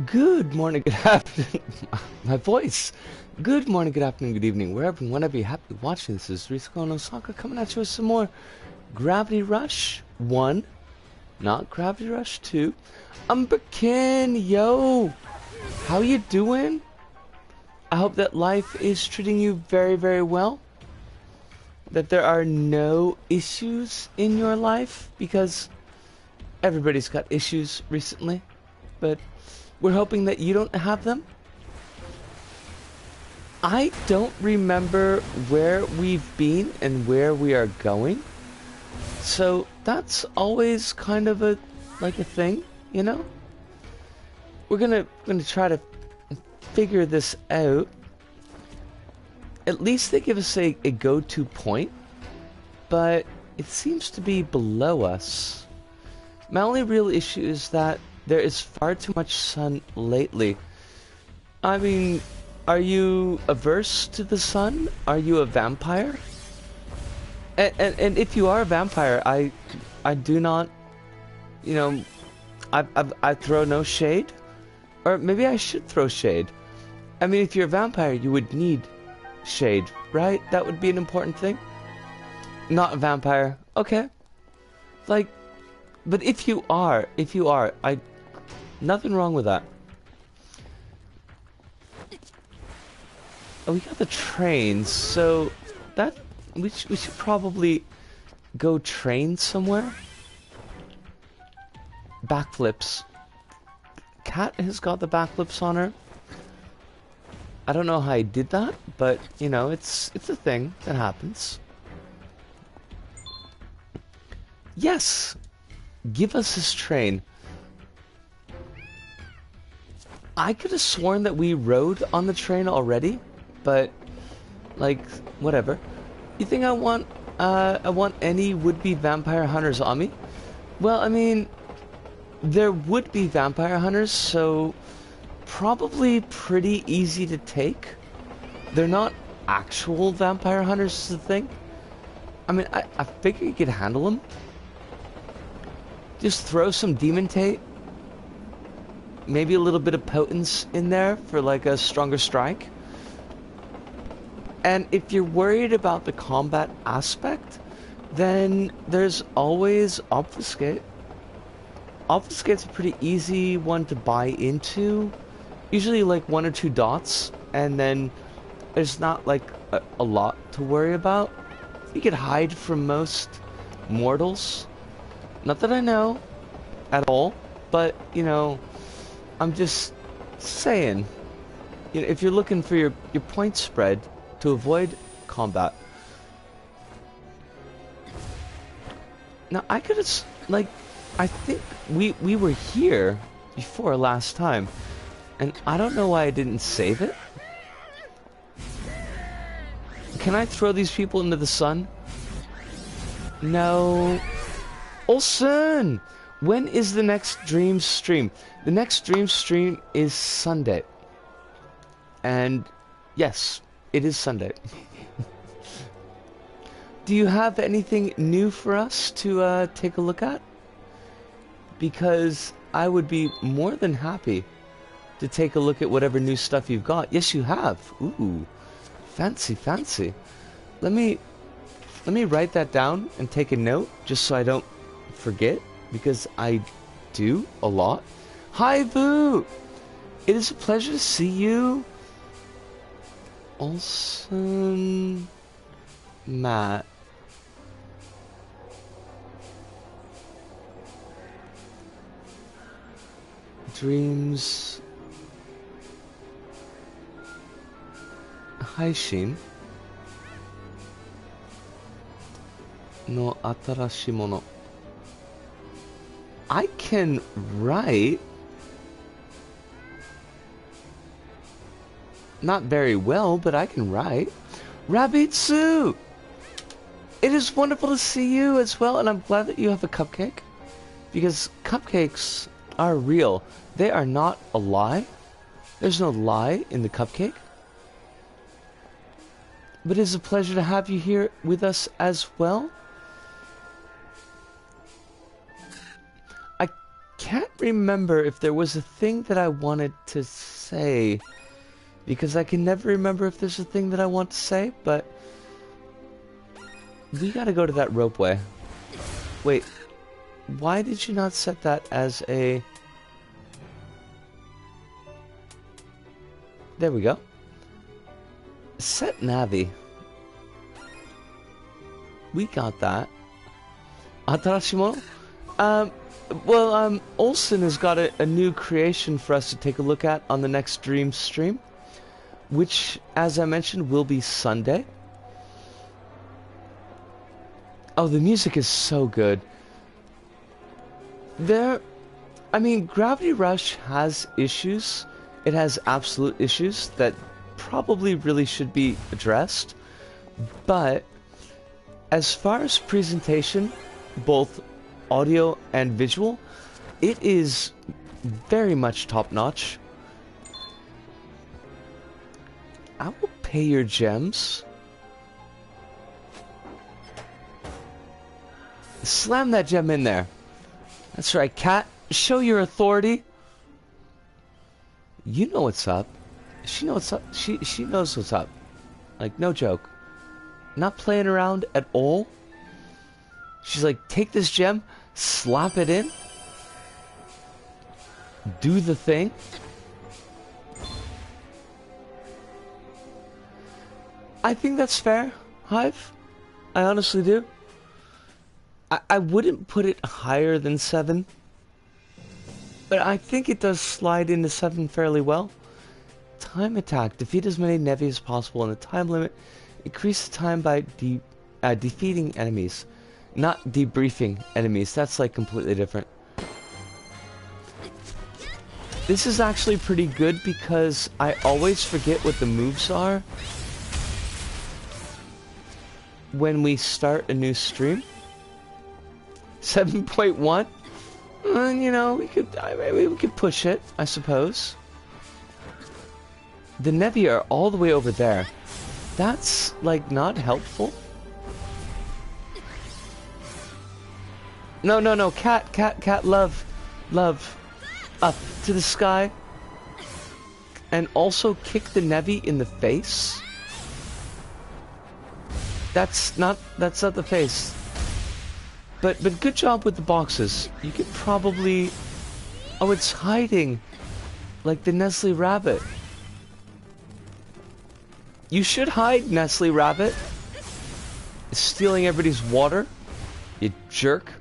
Good morning, good afternoon. My voice. Good morning, good afternoon, good evening, wherever and whenever you happen to be watching. This is Risco and Osaka coming at you with some more Gravity Rush 1, not Gravity Rush 2. Umberkin, yo! How you doing? I hope that life is treating you very, very well. That there are no issues in your life, because everybody's got issues recently, but we're hoping that you don't have them. I don't remember where we've been and where we are going, so that's always kind of a thing, you know. We're gonna try to figure this out. At least they give us a go-to point, but it seems to be below us. My only real issue is that there is far too much sun lately. I mean, are you averse to the sun? Are you a vampire? And if you are a vampire, I do not, you know, I throw no shade, or maybe I should throw shade. I mean, if you're a vampire, you would need shade, right? That would be an important thing. Not a vampire, okay? Like, but if you are, nothing wrong with that. Oh, we got the trains, so that we should probably go train somewhere. Backflips. Cat has got the backflips on her. I don't know how I did that, but you know, it's a thing that happens. Yes, give us this train. I could have sworn that we rode on the train already, but like whatever. You think I want any would-be vampire hunters on me? Well, I mean, there would be vampire hunters, so probably pretty easy to take. They're not actual vampire hunters is the thing. I mean, I figure you could handle them. Just throw some demon tape. Maybe a little bit of potence in there for like a stronger strike. And if you're worried about the combat aspect, then there's always Obfuscate. Obfuscate's a pretty easy one to buy into. Usually like 1 or 2 dots, and then there's not like a lot to worry about. You can hide from most mortals. Not that I know at all, but you know, I'm just saying, you know, if you're looking for your point spread to avoid combat. Now I could have, like, I think we were here before last time, and I don't know why I didn't save it. Can I throw these people into the sun? No. Olsen! When is the next dream stream? The next dream stream is Sunday. And yes, it is Sunday. Do you have anything new for us to take a look at? Because I would be more than happy to take a look at whatever new stuff you've got. Yes, you have. Ooh, fancy, fancy. Let me write that down and take a note just so I don't forget, because I do a lot. Hi, Boo! It is a pleasure to see you. Olsen, Matt. Dreams. Haishin no atarashi mono. I can write. Not very well, but I can write. Rabitsu! It is wonderful to see you as well, and I'm glad that you have a cupcake. Because cupcakes are real. They are not a lie. There's no lie in the cupcake. But it is a pleasure to have you here with us as well. I can't remember if there was a thing that I wanted to say, because I can never remember if there's a thing that I want to say, but we gotta go to that ropeway. Wait, why did you not set that as a... There we go. Set Navi. We got that. Atarashimono? Well, Olsen has got a new creation for us to take a look at on the next Dream stream, which, as I mentioned, will be Sunday. Oh, the music is so good. I mean, Gravity Rush has issues. It has absolute issues that probably really should be addressed. But as far as presentation, both audio and visual, it is very much top-notch. I will pay your gems. Slam that gem in there. That's right, cat. Show your authority. You know what's up. She knows what's up. She knows what's up. Like, no joke. Not playing around at all. She's like, take this gem, slap it in, do the thing. I think that's fair, Hive. I honestly do. I wouldn't put it higher than 7, but I think it does slide into 7 fairly well. Time attack. Defeat as many Nevi as possible in the time limit. Increase the time by defeating enemies. Not debriefing enemies. That's like completely different. This is actually pretty good because I always forget what the moves are when we start a new stream. 7.1? You know, we could push it, I suppose. The Nevi are all the way over there. That's, like, not helpful. No, cat, love. Up to the sky. And also kick the Nevi in the face. That's not the face. But good job with the boxes. You could probably... Oh, it's hiding. Like the Nestle Rabbit. You should hide, Nestle Rabbit. It's stealing everybody's water. You jerk.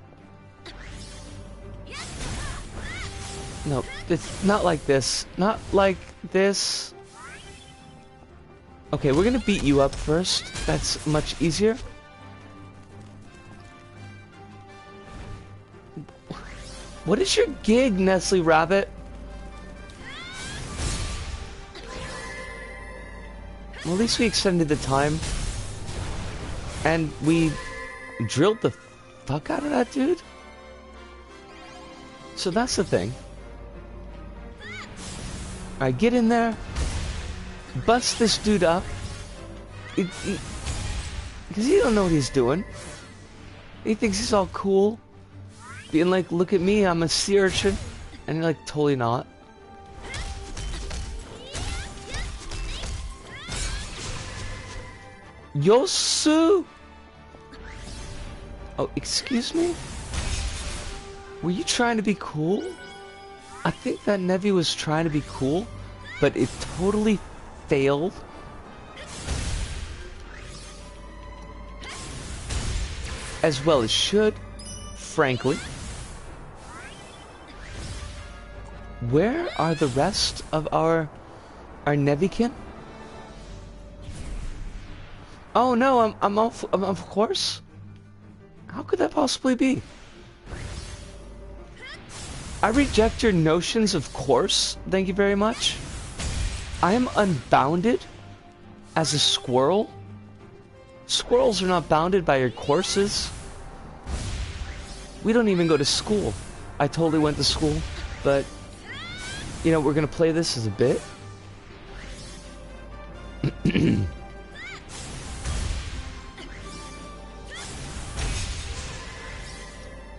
No, it's not like this. Not like this. Okay, we're gonna beat you up first. That's much easier. What is your gig, Nestle Rabbit? Well, at least we extended the time. And we drilled the fuck out of that dude. So that's the thing. Alright, get in there. Bust this dude up. Because he don't know what he's doing. He thinks he's all cool. Being like, look at me, I'm a sea urchin. And you're like, totally not. Yosu! Oh, excuse me? Were you trying to be cool? I think that Nevi was trying to be cool, but it totally failed. As well it should, frankly. Where are the rest of our Nevikin? Oh no, I'm of course. How could that possibly be? I reject your notions of course. Thank you very much. I am unbounded as a squirrel. Squirrels are not bounded by your courses. We don't even go to school. I totally went to school, but you know, we're gonna play this as a bit.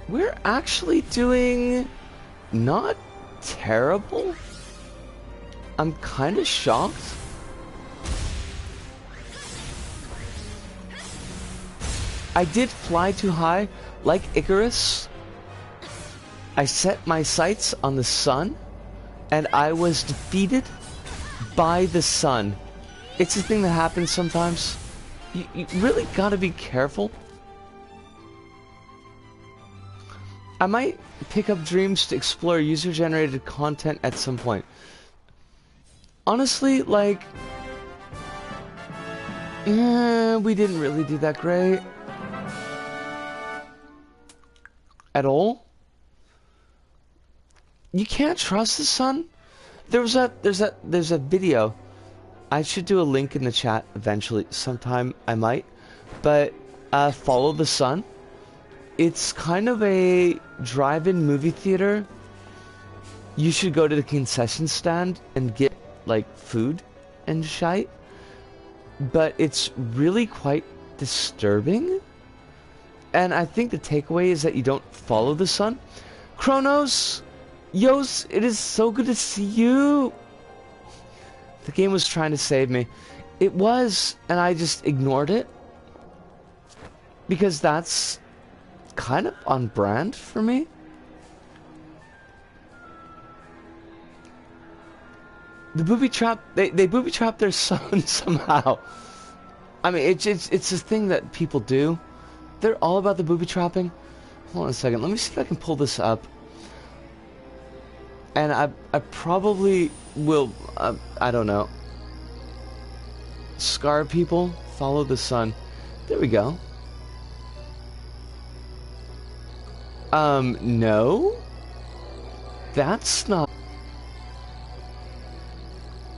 We're actually doing not terrible. I'm kind of shocked. I did fly too high, like Icarus. I set my sights on the sun, and I was defeated by the sun. It's a thing that happens sometimes. You really gotta be careful. I might pick up dreams to explore user-generated content at some point. Honestly, like... we didn't really do that great. At all. You can't trust the sun. There's a video. I should do a link in the chat eventually. Sometime I might. But follow the sun. It's kind of a drive-in movie theater. You should go to the concession stand and get like food and shite. But it's really quite disturbing. And I think the takeaway is that you don't follow the sun. Kronos! Yos, it is so good to see you! The game was trying to save me. It was, and I just ignored it. Because that's kind of on brand for me. The booby trap, they booby trap their son somehow. I mean, it's a thing that people do. They're all about the booby trapping. Hold on a second, let me see if I can pull this up. And I probably will, I don't know. Scar people, follow the sun. There we go. No? That's not...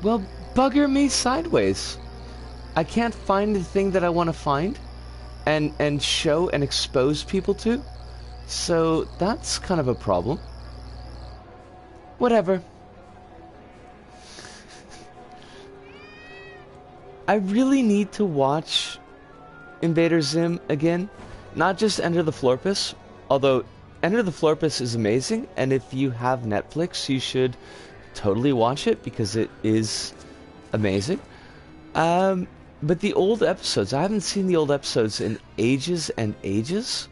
Well, bugger me sideways. I can't find the thing that I want to find and show and expose people to. So that's kind of a problem. Whatever. I really need to watch Invader Zim again. Not just Enter the Florpus, although Enter the Florpus is amazing, and if you have Netflix, you should totally watch it because it is amazing. But the old episodes, I haven't seen the old episodes in ages and ages.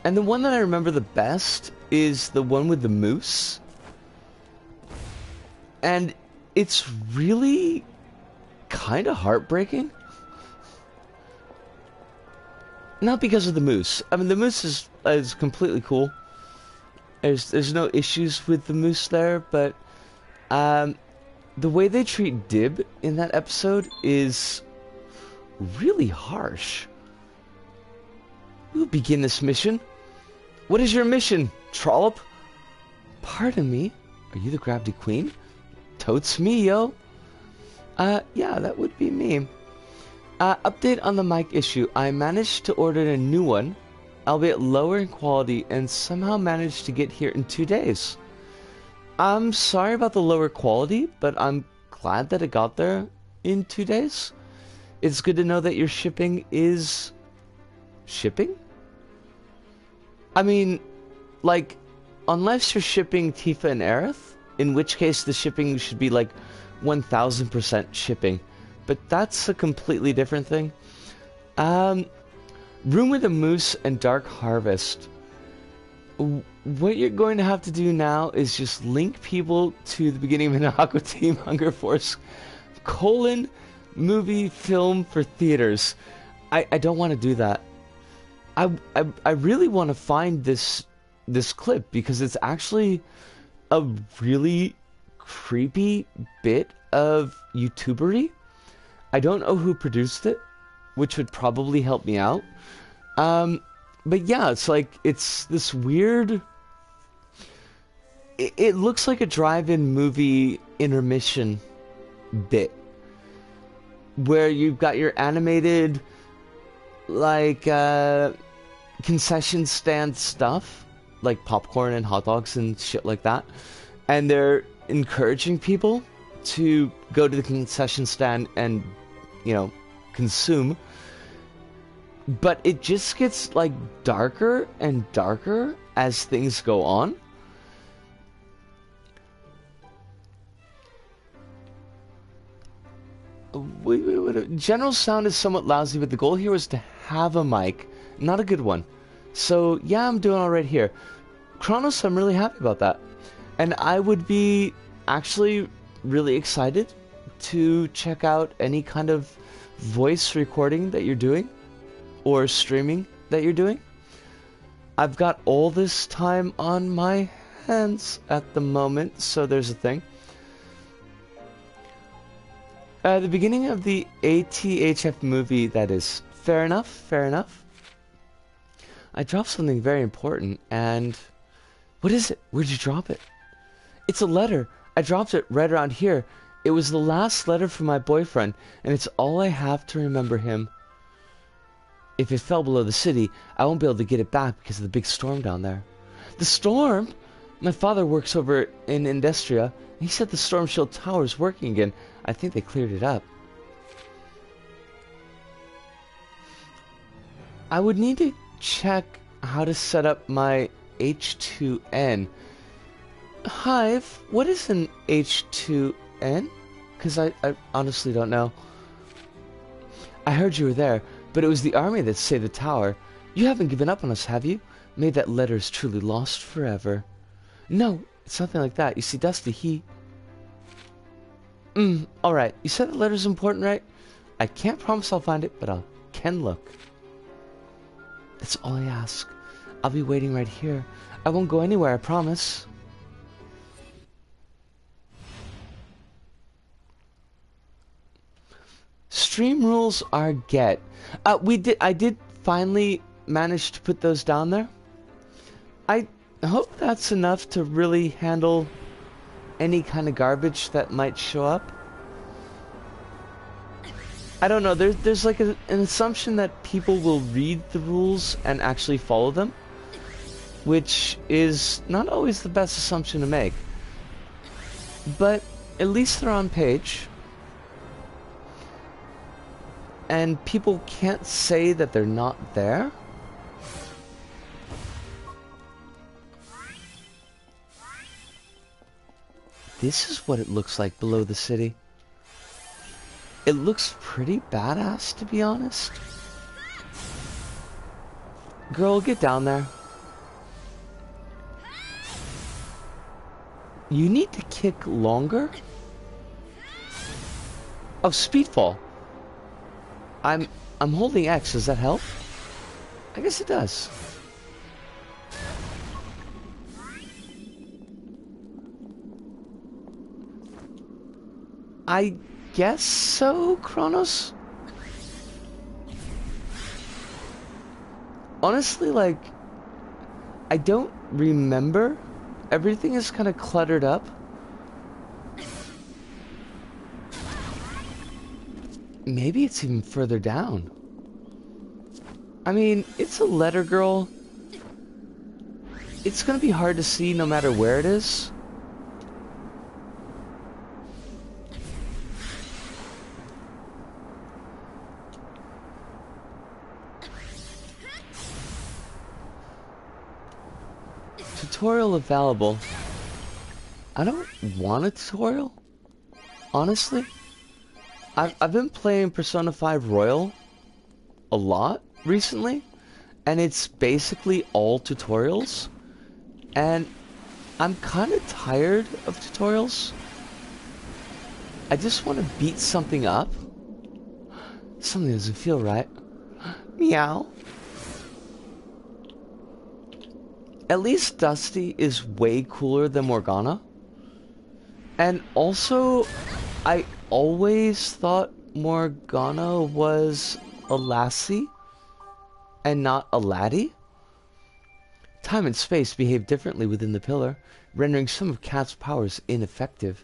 And the one that I remember the best is the one with the moose. And it's really kind of heartbreaking. Not because of the moose. I mean, the moose is completely cool. There's no issues with the moose there, but the way they treat Dib in that episode is really harsh. We'll begin this mission. What is your mission, Trollop? Pardon me, are you the Gravity Queen? Totes me, yo. Yeah, that would be me. Update on the mic issue. I managed to order a new one, albeit lower in quality, and somehow managed to get here in 2 days. I'm sorry about the lower quality, but I'm glad that it got there in 2 days. It's good to know that your shipping is... shipping? I mean, like, unless you're shipping Tifa and Aerith, in which case the shipping should be like 1000% shipping. But that's a completely different thing. Room with a Moose and Dark Harvest. What you're going to have to do now is just link people to the beginning of an Aqua Team Hunger Force movie film for theaters. I don't want to do that. I really want to find this clip because it's actually a really creepy bit of YouTubery. I don't know who produced it, which would probably help me out. But yeah, it's like, it's this weird... It looks like a drive-in movie intermission bit. Where you've got your animated, like, concession stand stuff. Like popcorn and hot dogs and shit like that. And they're encouraging people to go to the concession stand and, you know, consume. but it just gets like darker and darker as things go on. General sound is somewhat lousy, but the goal here was to have a mic, not a good one. So yeah, I'm doing all right here. Kronos, I'm really happy about that. And I would be actually really excited to check out any kind of voice recording that you're doing or streaming that you're doing. I've got all this time on my hands at the moment, so there's a thing. The beginning of the ATHF movie, that is. Fair enough, fair enough. I dropped something very important, and... What is it? Where'd you drop it? It's a letter. I dropped it right around here. It was the last letter from my boyfriend, and it's all I have to remember him. If it fell below the city, I won't be able to get it back because of the big storm down there. The storm? My father works over in Industria. He said the storm shield tower is working again. I think they cleared it up. I would need to check how to set up my H2N. Hive, what is an H2N? Because I honestly don't know. I heard you were there, but it was the army that saved the tower. You haven't given up on us, have you? May that letter is truly lost forever. No, it's nothing like that. You see, Dusty, he... alright. You said the letter's important, right? I can't promise I'll find it, but I can look. That's all I ask. I'll be waiting right here. I won't go anywhere, I promise. Stream rules are get. I did finally manage to put those down there. I hope that's enough to really handle any kind of garbage that might show up. I don't know, there's like an assumption that people will read the rules and actually follow them, which is not always the best assumption to make. But at least they're on page. And people can't say that they're not there. This is what it looks like below the city. It looks pretty badass, to be honest. Girl, get down there. You need to kick longer? Oh, speedfall. I'm holding X. Does that help? I guess it does. I guess so, Kronos? Honestly, like, I don't remember. Everything is kind of cluttered up. Maybe it's even further down. I mean, it's a letter, girl. It's gonna be hard to see no matter where it is. Tutorial available. I don't want a tutorial, honestly. I've been playing Persona 5 Royal a lot recently, and it's basically all tutorials, and I'm kind of tired of tutorials. I just want to beat something up. Something doesn't feel right. Meow. At least Dusty is way cooler than Morgana. And also, I always thought Morgana was a lassie and not a laddie. Time and space behave differently within the pillar, rendering some of Cat's powers ineffective.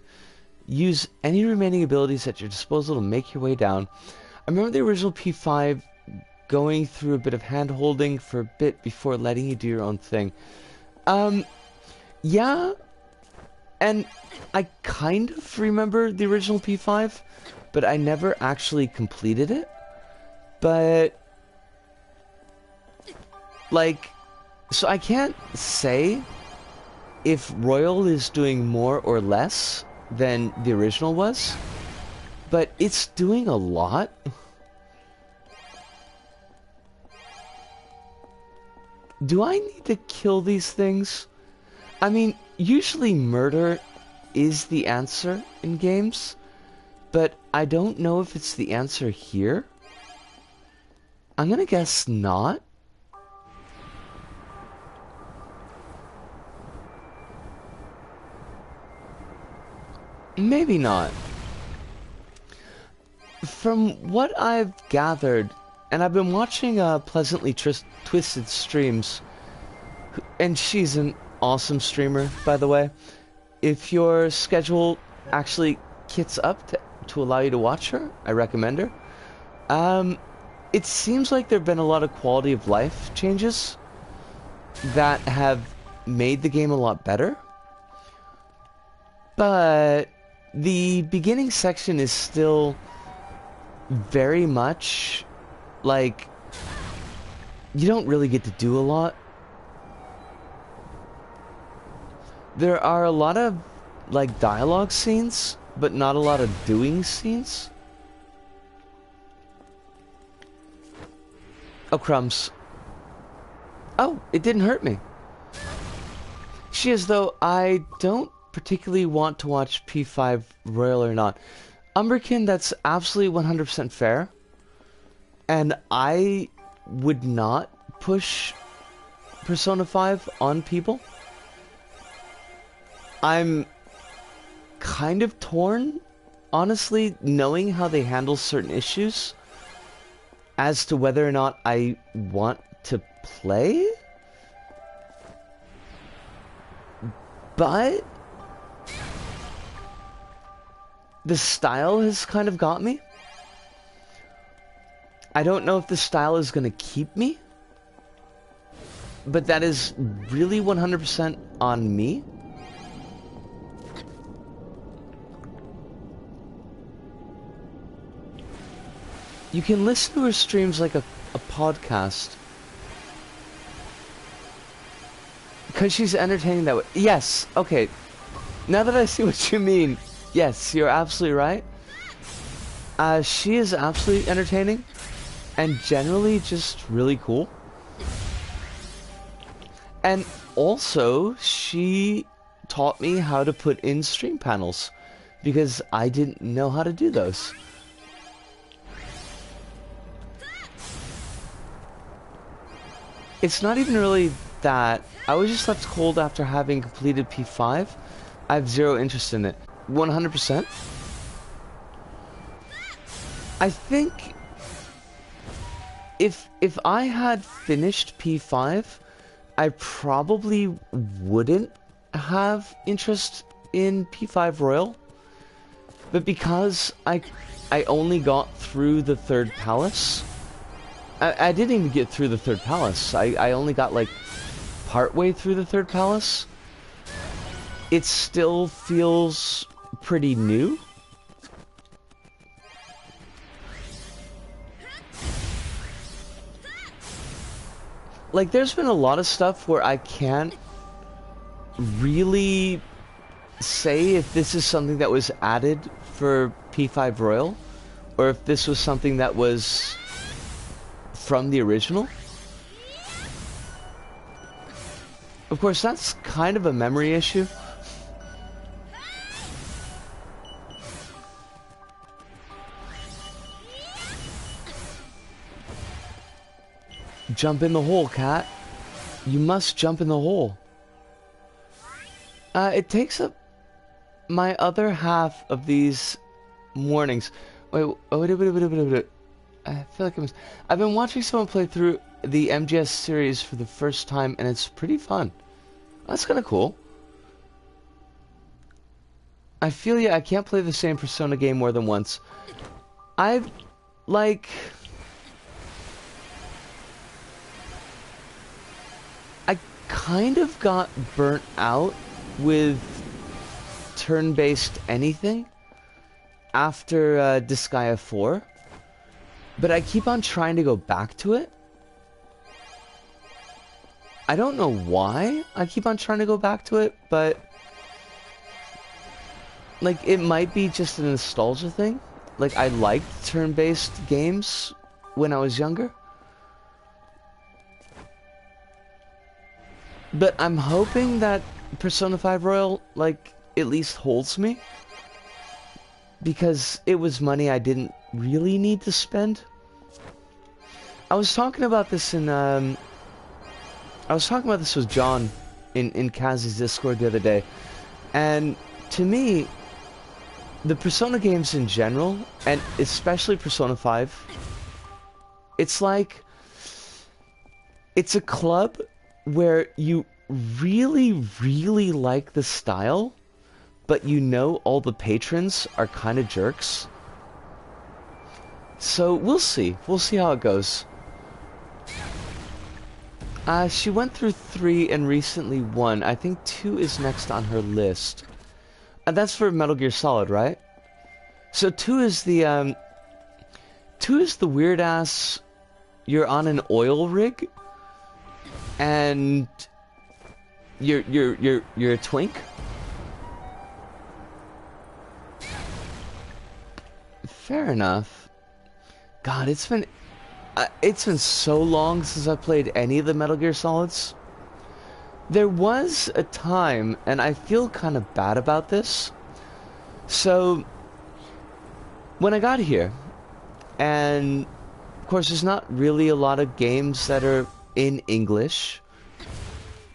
Use any remaining abilities at your disposal to make your way down. I remember the original P5 going through a bit of hand-holding for a bit before letting you do your own thing. Yeah, and I kind of remember the original P5, but I never actually completed it. But like, so I can't say if Royal is doing more or less than the original was, but it's doing a lot. Do I need to kill these things? I mean, usually murder is the answer in games, but I don't know if it's the answer here. I'm gonna guess not. Maybe not. From what I've gathered, and I've been watching Pleasantly Twisted streams, and she's an awesome streamer, by the way. If your schedule actually kits up to allow you to watch her, I recommend her. It seems like there have been a lot of quality of life changes that have made the game a lot better. But the beginning section is still very much like you don't really get to do a lot. There are a lot of like dialogue scenes, but not a lot of doing scenes. Oh, crumbs. Oh, it didn't hurt me. She is, though, I don't particularly want to watch P5 Royal or not. Umberkin, that's absolutely 100% fair. And I would not push Persona 5 on people. I'm kind of torn, honestly, knowing how they handle certain issues as to whether or not I want to play. But the style has kind of got me. I don't know if the style is going to keep me, but that is really 100% on me. You can listen to her streams like a podcast. Because she's entertaining that way. Yes, okay. Now that I see what you mean, yes, you're absolutely right. She is absolutely entertaining. And generally just really cool. And also, she taught me how to put in stream panels. Because I didn't know how to do those. It's not even really that. I was just left cold after having completed P5. I have zero interest in it. 100%. I think if I had finished P5, I probably wouldn't have interest in P5 Royal. But because I only got through the third palace, I didn't even get through the third palace. I only got like partway through the third palace. It still feels pretty new. Like there's been a lot of stuff where I can't really say if this is something that was added for P5 Royal or if this was something that was from the original. Of course, that's kind of a memory issue. Jump in the hole, cat. You must jump in the hole. It takes up my other half of these mornings. Wait. I feel like I've been watching someone play through the MGS series for the first time, and it's pretty fun. That's kind of cool. I feel I can't play the same Persona game more than once. I kind of got burnt out with turn-based anything after Disgaea 4. But I keep on trying to go back to it. I don't know why I keep on trying to go back to it, but like it might be just a nostalgia thing. Like I liked turn-based games when I was younger. But I'm hoping that Persona 5 Royal, like, at least holds me. Because it was money I didn't really need to spend. I was talking about this in, I was talking about this with John in Kaz's Discord the other day. And to me, the Persona games in general, and especially Persona 5, it's like, it's a club where you really, really like the style, but you know all the patrons are kind of jerks. So we'll see. We'll see how it goes. She went through 3 and recently 1. I think 2 is next on her list. And that's for Metal Gear Solid, right? So 2 is the, 2 is the weird-ass, you're on an oil rig, and you're a twink? Fair enough. God, it's been so long since I played any of the Metal Gear Solids. There was a time, and I feel kind of bad about this. So, when I got here, and of course there's not really a lot of games that are in English,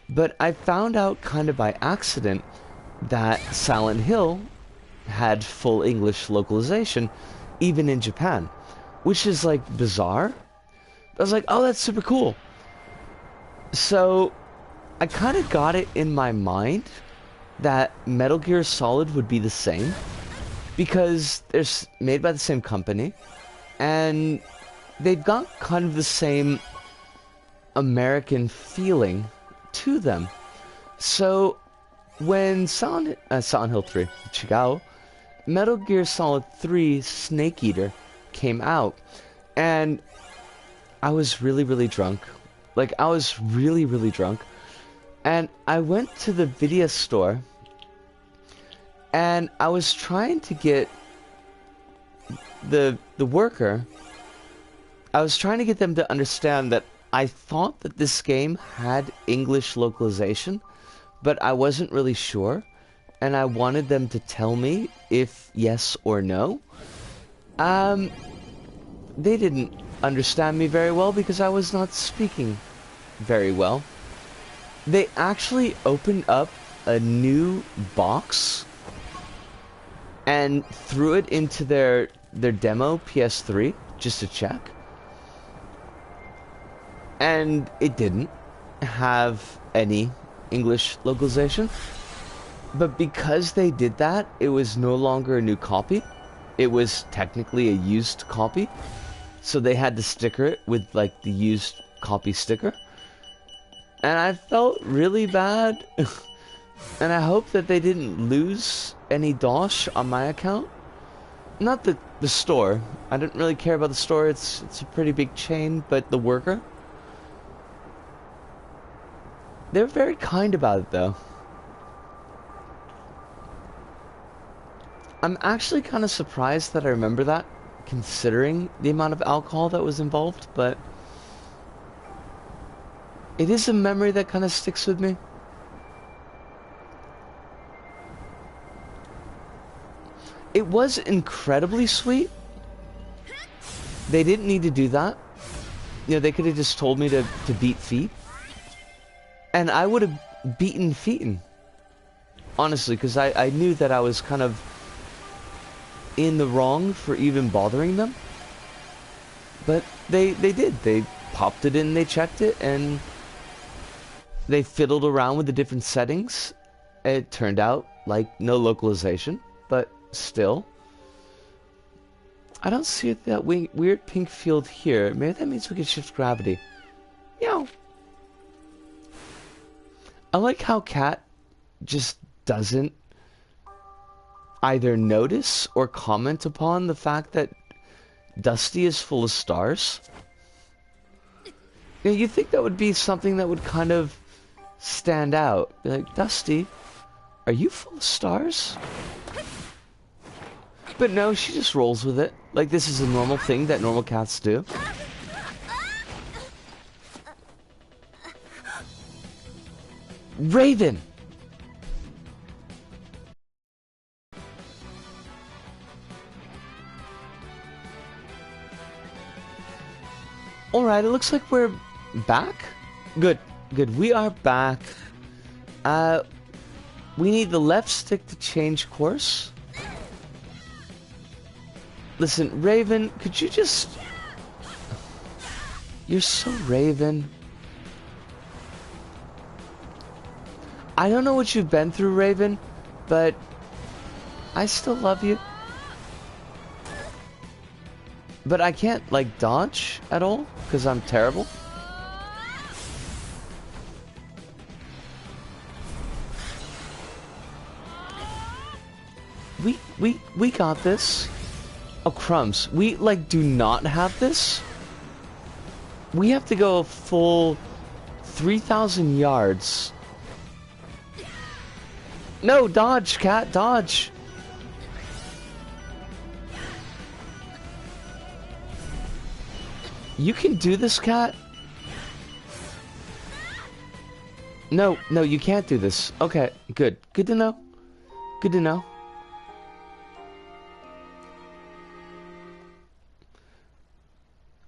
but I found out kind of by accident that Silent Hill had full English localization, even in Japan, which is like bizarre. I was like, oh, that's super cool. So I kind of got it in my mind that Metal Gear Solid would be the same, because they're made by the same company, and they've got kind of the same American feeling to them. So when Silent Hill 3, Chigao, Metal Gear Solid 3 Snake Eater came out, and I was really, really drunk. Like, I was really, really drunk. And I went to the video store, and I was trying to get the worker, I was trying to get them to understand that I thought that this game had English localization, but I wasn't really sure, and I wanted them to tell me if yes or no. They didn't understand me very well because I was not speaking very well. They actually opened up a new box and threw it into their demo PS3 just to check. And it didn't have any English localization. But because they did that, it was no longer a new copy. It was technically a used copy. So they had to sticker it with like the used copy sticker. And I felt really bad. And I hope that they didn't lose any dosh on my account. Not the store. I didn't really care about the store. It's a pretty big chain, but the worker, they're very kind about it though. I'm actually kind of surprised that I remember that, considering the amount of alcohol that was involved, but it is a memory that kind of sticks with me. It was incredibly sweet. They didn't need to do that. You know, they could have just told me to beat feet. And I would have beaten Feeten. Honestly, because I knew that I was kind of in the wrong for even bothering them. But they did. They popped it in, they checked it, and they fiddled around with the different settings. It turned out like no localization, but still. I don't see that weird pink field here. Maybe that means we can shift gravity. Meow. I like how Cat just doesn't either notice or comment upon the fact that Dusty is full of stars. You know, you'd think that would be something that would kind of stand out. Be like, Dusty, are you full of stars? But no, she just rolls with it. Like this is a normal thing that normal cats do. Raven! Alright, it looks like we're back. Good, good. We are back. We need the left stick to change course. Listen, Raven, could you just... You're so Raven. I don't know what you've been through, Raven, but I still love you. But I can't, like, dodge at all, because I'm terrible. We got this. Oh, crumbs. We, like, do not have this. We have to go a full 3,000 yards. No, dodge, cat, dodge. You can do this, cat? No, no, you can't do this. Okay, good. Good to know. Good to know.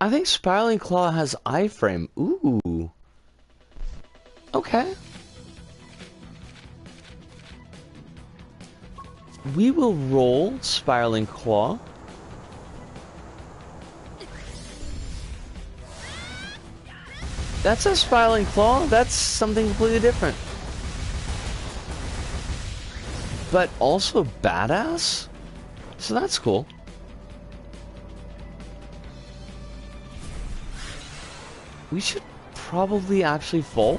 I think Spiraling Claw has iframe. Ooh. Okay. We will roll Spiraling Claw. That's a Spiraling Claw. That's something completely different. But also badass? So that's cool. We should probably actually fall.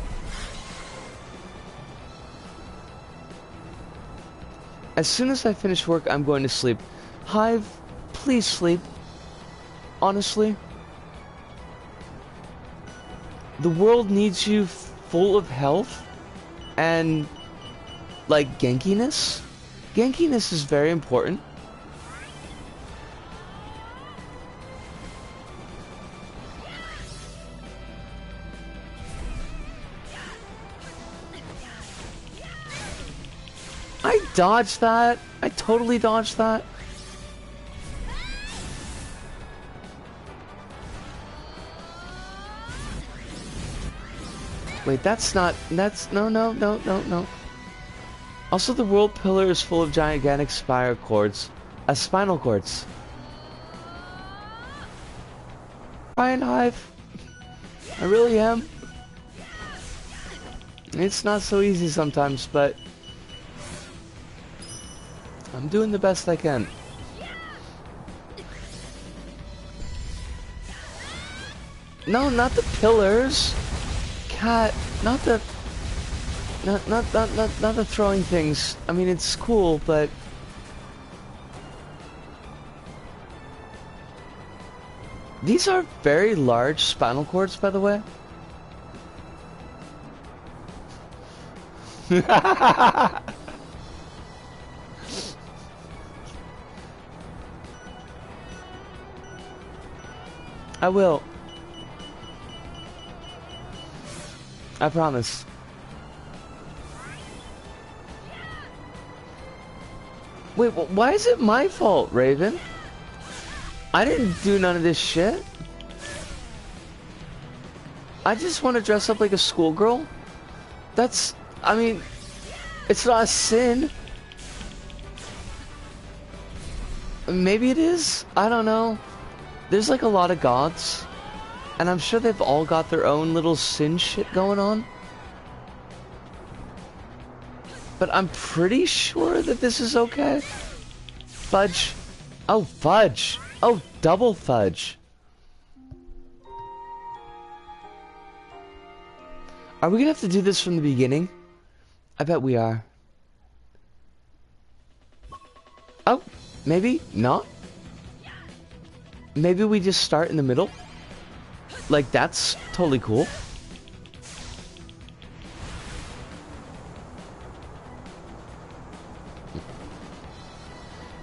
As soon as I finish work, I'm going to sleep. Hive, please sleep. Honestly. The world needs you full of health and, like, gankiness. Gankiness is very important. I dodged that. I totally dodged that. Wait, that's not... That's... No. Also, the world pillar is full of gigantic spinal cords. Spinal cords. Trying, Hive. I really am. It's not so easy sometimes, but... I'm doing the best I can. No, not the pillars. Cat, not the... Not the throwing things. I mean, it's cool, but... These are very large spinal cords, by the way. I will. I promise. Wait, why is it my fault, Raven? I didn't do none of this shit. I just want to dress up like a schoolgirl. That's... I mean... It's not a sin. Maybe it is? I don't know. There's like a lot of gods, and I'm sure they've all got their own little sin shit going on. But I'm pretty sure that this is okay. Fudge. Oh, fudge. Oh, double fudge. Are we gonna have to do this from the beginning? I bet we are. Oh, maybe not. Maybe we just start in the middle? Like, that's totally cool.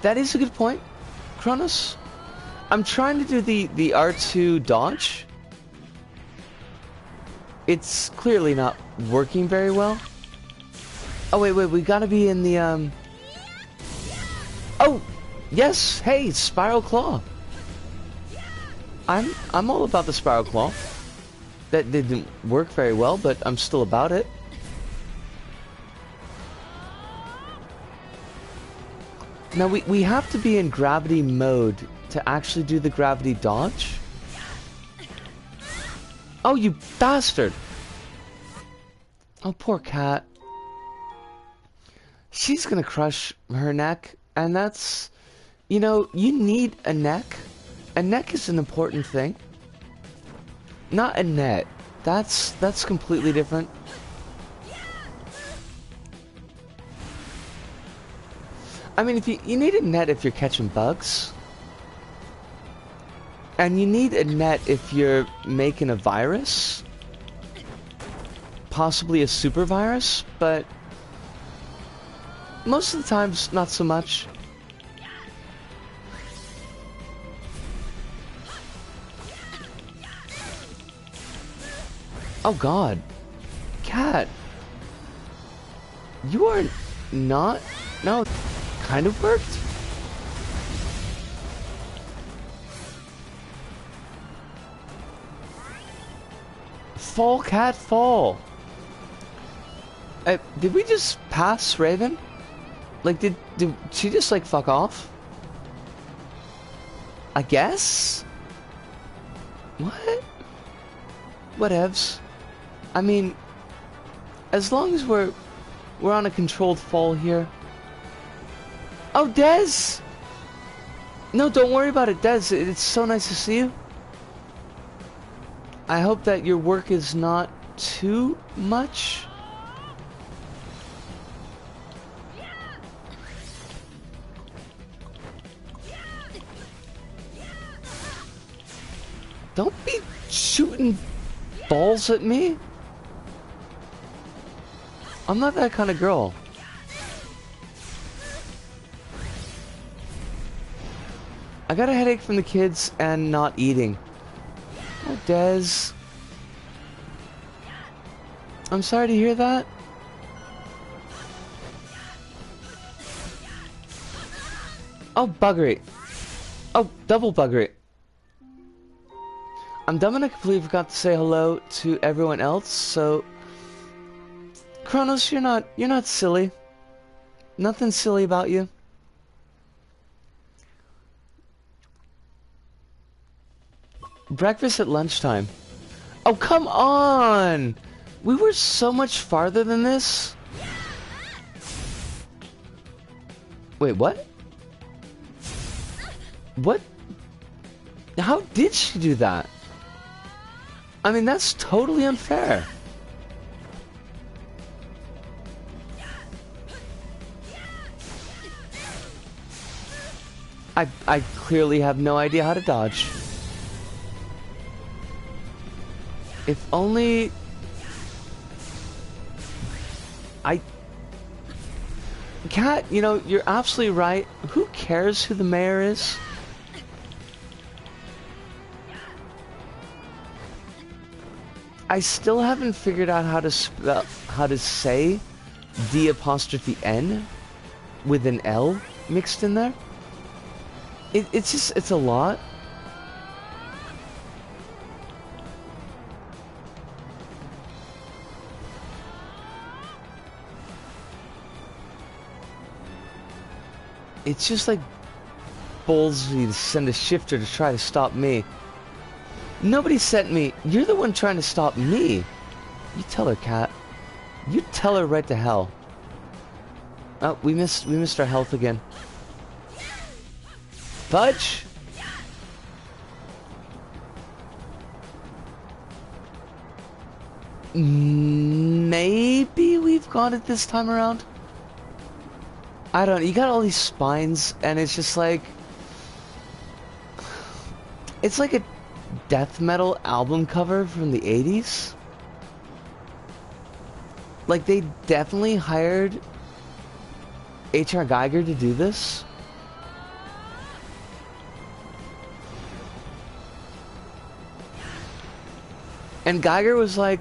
that is a good point, Kronos. I'm trying to do the R2 dodge. It's clearly not working very well. Oh wait, we gotta be in the Oh, yes. Hey, Spiral Claw. I'm all about the Spiral Claw. That didn't work very well, but I'm still about it. Now we have to be in gravity mode to actually do the gravity dodge. Oh, you bastard! Oh, poor cat. She's gonna crush her neck, and that's... You know, you need a neck. A neck is an important thing. Not a net. That's completely different. I mean, if you need a net if you're catching bugs. And you need a net if you're making a virus. Possibly a super virus, but most of the times, not so much. Oh god. Cat. You are not... No, kind of worked. Fall, cat, fall. Did we just pass Raven? Like, did she just, like, fuck off? I guess? What? Whatevs. I mean, as long as we're on a controlled fall here. Oh, Dez! No, don't worry about it, Dez. It's so nice to see you. I hope that your work is not too much. Don't be shooting balls at me. I'm not that kind of girl. I got a headache from the kids and not eating. Oh, Dez. I'm sorry to hear that. Oh, buggery. Oh, double buggery. I'm dumb and I completely forgot to say hello to everyone else, so... Kronos, you're not silly. Nothing silly about you. Breakfast at lunchtime. Oh, come on! We were so much farther than this. Wait, what? What? How did she do that? I mean, that's totally unfair. I clearly have no idea how to dodge. If only... Cat, you know, you're absolutely right. Who cares who the mayor is? I still haven't figured out how to say D''N with an L mixed in there. It's a lot. It's just like ballsy to send a shifter to try to stop me. Nobody sent me. You're the one trying to stop me. You tell her, Cat. You tell her right to hell. Oh, we missed our health again. Fudge. Maybe we've got it this time around. I don't know. You got all these spines, and it's just like... It's like a death metal album cover from the 80s. Like, they definitely hired H.R. Geiger to do this. And Geiger was like,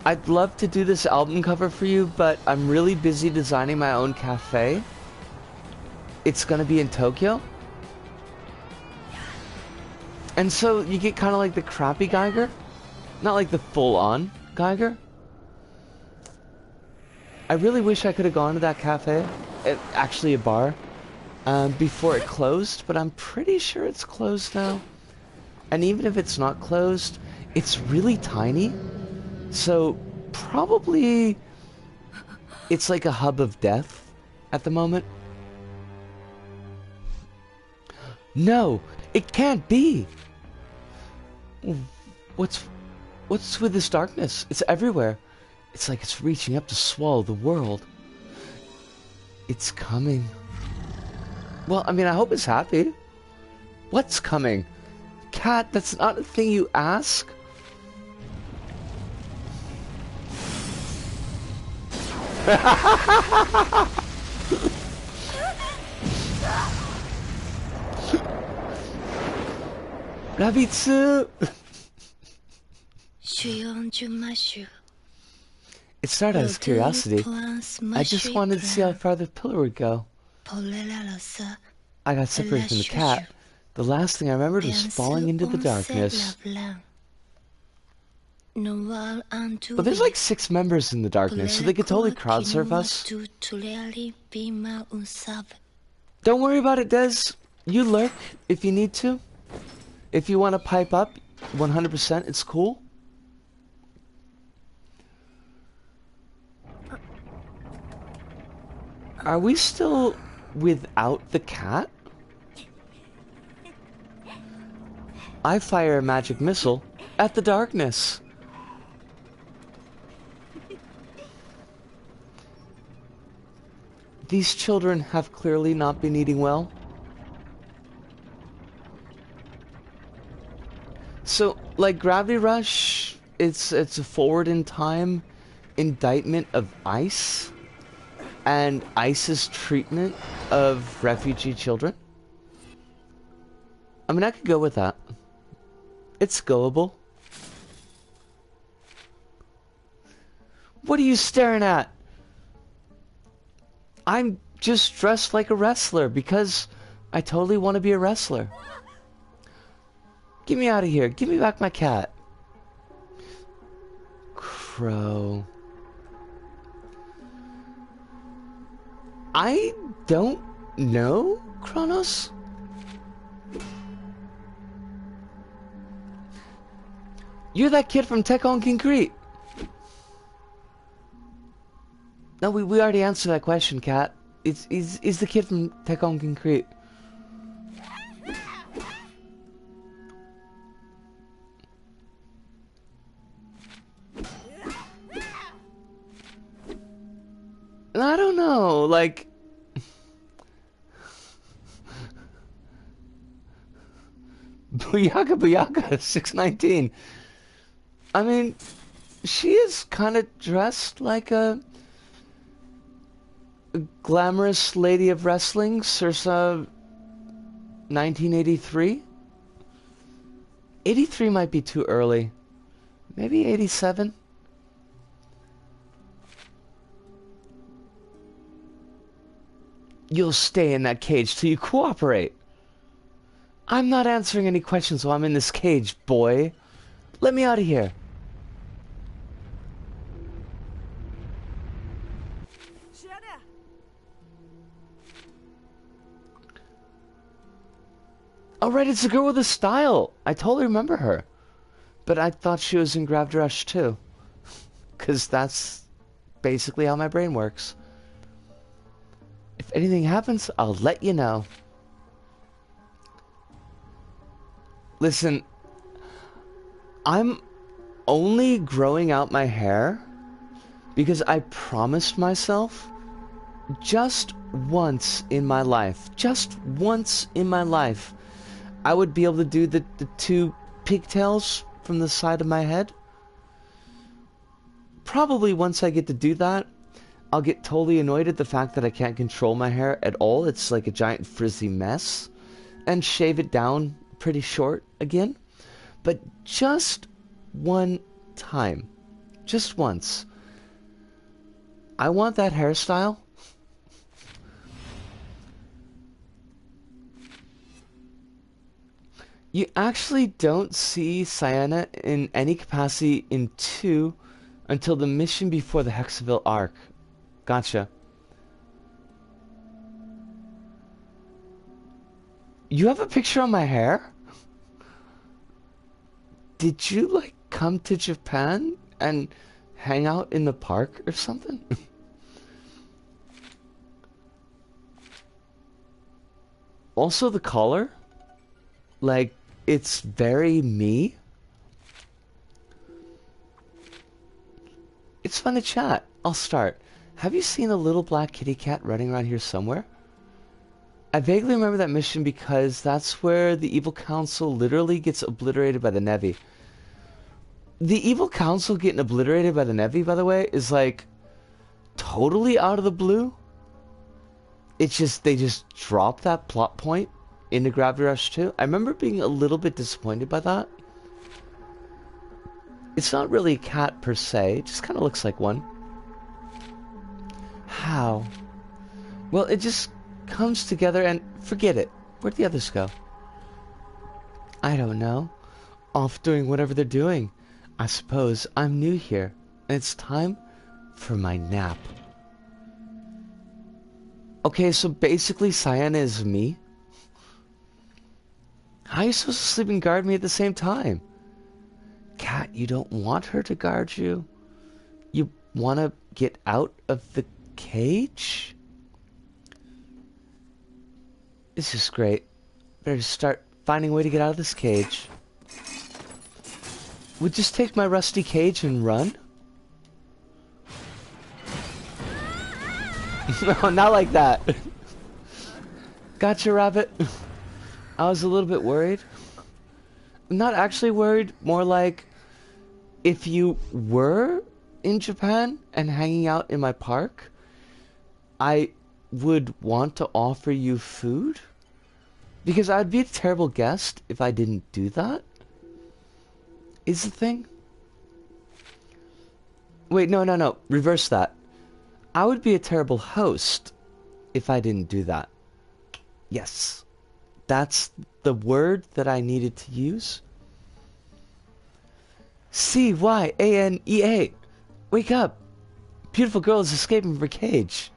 I'd love to do this album cover for you, but I'm really busy designing my own cafe. It's gonna be in Tokyo. And so you get kind of like the crappy Geiger. Not like the full-on Geiger. I really wish I could have gone to that cafe. Actually a bar. Before it closed, but I'm pretty sure it's closed now. And even if it's not closed, it's really tiny. So probably it's like a hub of death at the moment. No, it can't be. What's with this darkness? It's everywhere. It's like it's reaching up to swallow the world. It's coming. Well, I mean, I hope it's happy. What's coming? Cat, that's not a thing you ask. Rabitsu! It started as curiosity. I just wanted to see how far the pillar would go. I got separated from the cat. The last thing I remembered was falling into the darkness. But there's like 6 members in the darkness, so they could totally crowd surf us. Don't worry about it, Des. You lurk if you need to. If you want to pipe up, 100%, it's cool. Are we still without the cat? I fire a magic missile at the darkness. These children have clearly not been eating well. So, like Gravity Rush, it's a forward in time indictment of ICE and ICE's treatment of refugee children. I mean, I could go with that. It's goable. What are you staring at? I'm just dressed like a wrestler because I totally want to be a wrestler. Get me out of here. Give me back my cat. Crow. I don't know, Kronos? You're that kid from Tech on Concrete. No, we already answered that question, Cat. He's the kid from Tech on Concrete. And I don't know, like... Booyaka Booyaka, 619. I mean, she is kind of dressed like a glamorous lady of wrestling, Circa 1983? 83 might be too early. Maybe 87? You'll stay in that cage till you cooperate. I'm not answering any questions while I'm in this cage, boy. Let me out of here. Oh, right, it's the girl with the style. I totally remember her. But I thought she was in Gravity Rush too. Because that's basically how my brain works. If anything happens, I'll let you know. Listen, I'm only growing out my hair because I promised myself just once in my life, I would be able to do the 2 pigtails from the side of my head. Probably once I get to do that, I'll get totally annoyed at the fact that I can't control my hair at all. It's like a giant frizzy mess. And shave it down pretty short again. But just one time. Just once. I want that hairstyle. You actually don't see Sienna in any capacity in 2 until the mission before the Hexaville arc. Gotcha. You have a picture on my hair? Did you, like, come to Japan and hang out in the park or something? Also, the collar. Like, it's very me. It's fun to chat. I'll start. Have you seen a little black kitty cat running around here somewhere? I vaguely remember that mission because that's where the evil council literally gets obliterated by the Nevi. The evil council getting obliterated by the Nevi, by the way, is like totally out of the blue. It's just, they just dropped that plot point into Gravity Rush 2. I remember being a little bit disappointed by that. It's not really a cat per se, it just kind of looks like one. How? Well, it just comes together and forget it. Where'd the others go? I don't know. Off doing whatever they're doing. I suppose I'm new here, and it's time for my nap. Okay, so basically Sienna is me. How are you supposed to sleep and guard me at the same time? Cat, you don't want her to guard you? You want to get out of the cage? This is great. Better just start finding a way to get out of this cage. Would just take my rusty cage and run? No, not like that. Gotcha, rabbit. I was a little bit worried. I'm not actually worried, more like if you were in Japan and hanging out in my park, I would want to offer you food. Because I'd be a terrible guest if I didn't do that. Is the thing? Wait, no. Reverse that. I would be a terrible host if I didn't do that. Yes. That's the word that I needed to use. Cyanea. Wake up. Beautiful girl is escaping from her cage.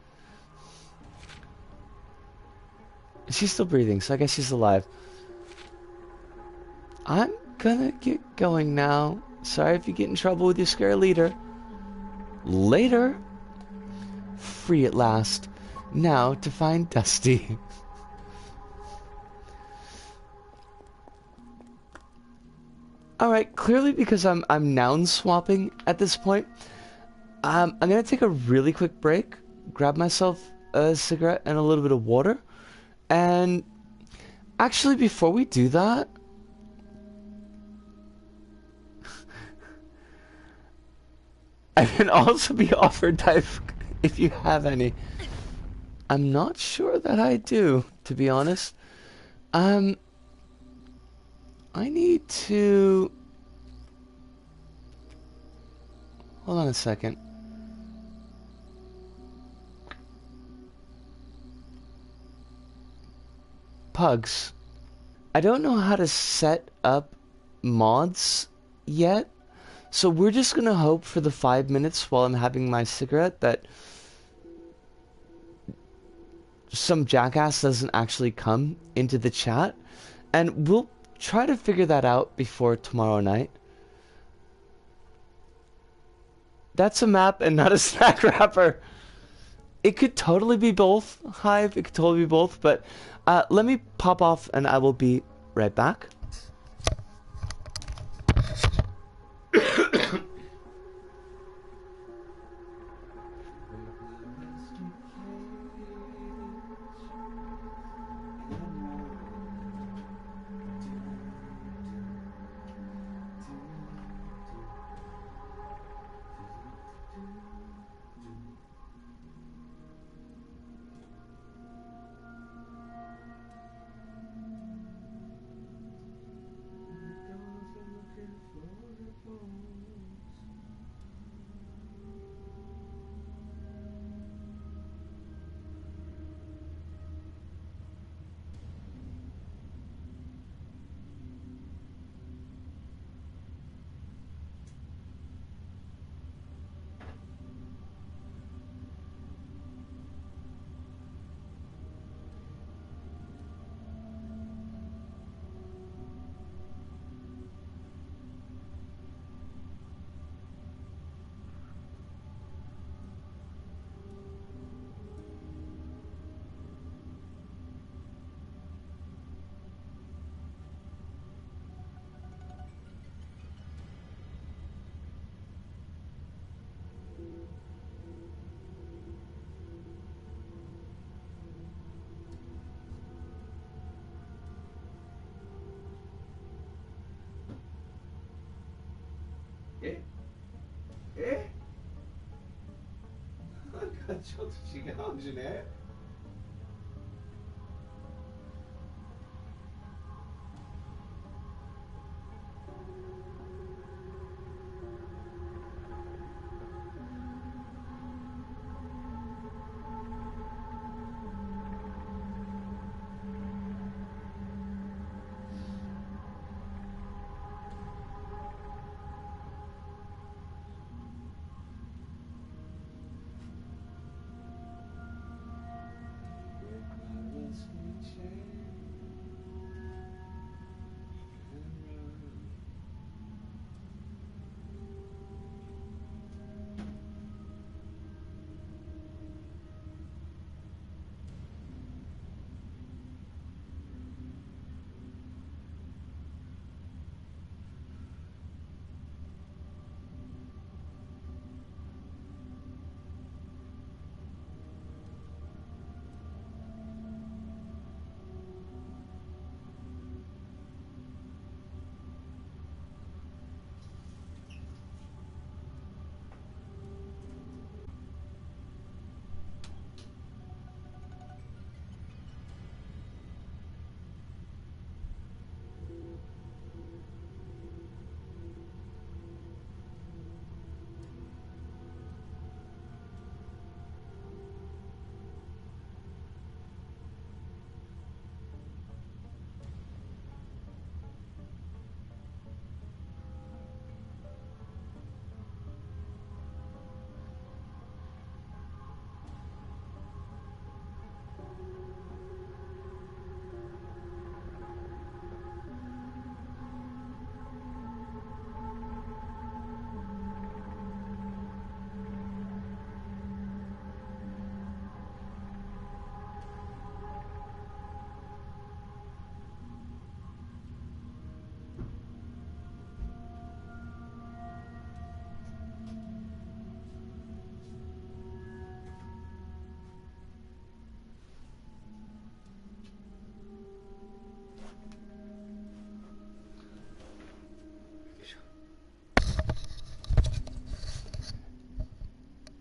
She's still breathing, so I guess she's alive. I'm gonna get going now. Sorry if you get in trouble with your scary leader. Later. Free at last. Now to find Dusty. Alright, clearly because I'm noun swapping at this point, I'm gonna take a really quick break, grab myself a cigarette and a little bit of water, and actually before we do that, I can also be offered dive if you have any. I'm not sure that I do, to be honest. I need to... Hold on a second. Pugs. I don't know how to set up mods yet, so we're just gonna hope for the 5 minutes while I'm having my cigarette that some jackass doesn't actually come into the chat, and we'll try to figure that out before tomorrow night. That's a map and not a snack wrapper. It could totally be both, Hive. It could totally be both, but let me pop off and I will be right back. えなんかちょっと違うんじゃね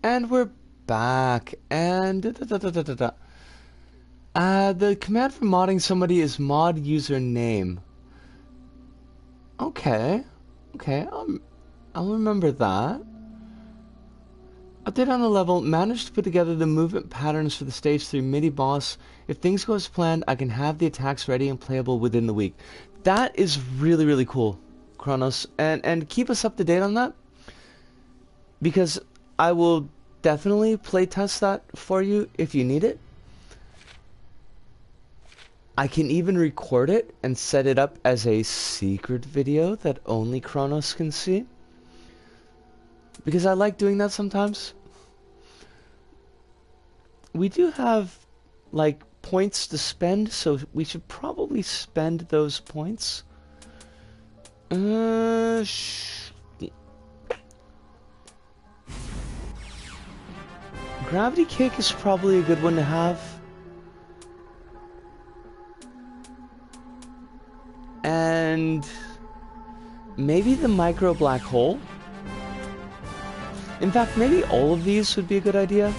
？And we're back. And the command for modding somebody is mod username. Okay. Okay, I'll remember that. Update on the level. Managed to put together the movement patterns for the stage 3 mini boss. If things go as planned, I can have the attacks ready and playable within the week. That is really, really cool, Kronos. And keep us up to date on that, because I will definitely playtest that for you if you need it. I can even record it and set it up as a secret video that only Kronos can see, because I like doing that sometimes. We do have, like, points to spend, so we should probably spend those points. Gravity kick is probably a good one to have. And maybe the micro black hole. In fact, maybe all of these would be a good idea.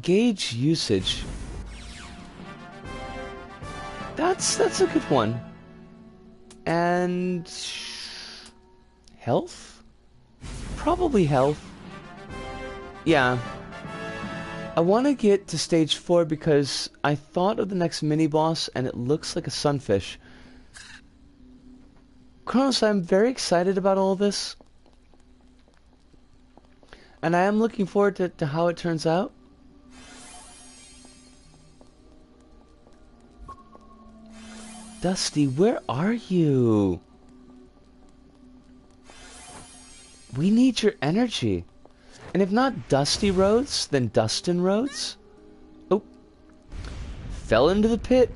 Gauge usage. That's a good one. And health? Probably health. Yeah. I want to get to stage 4 because I thought of the next mini-boss and it looks like a sunfish. Kronos, I'm very excited about all this. And I am looking forward to how it turns out. Dusty, where are you? We need your energy. And if not Dusty Roads, then Dustin Roads? Oh. Fell into the pit.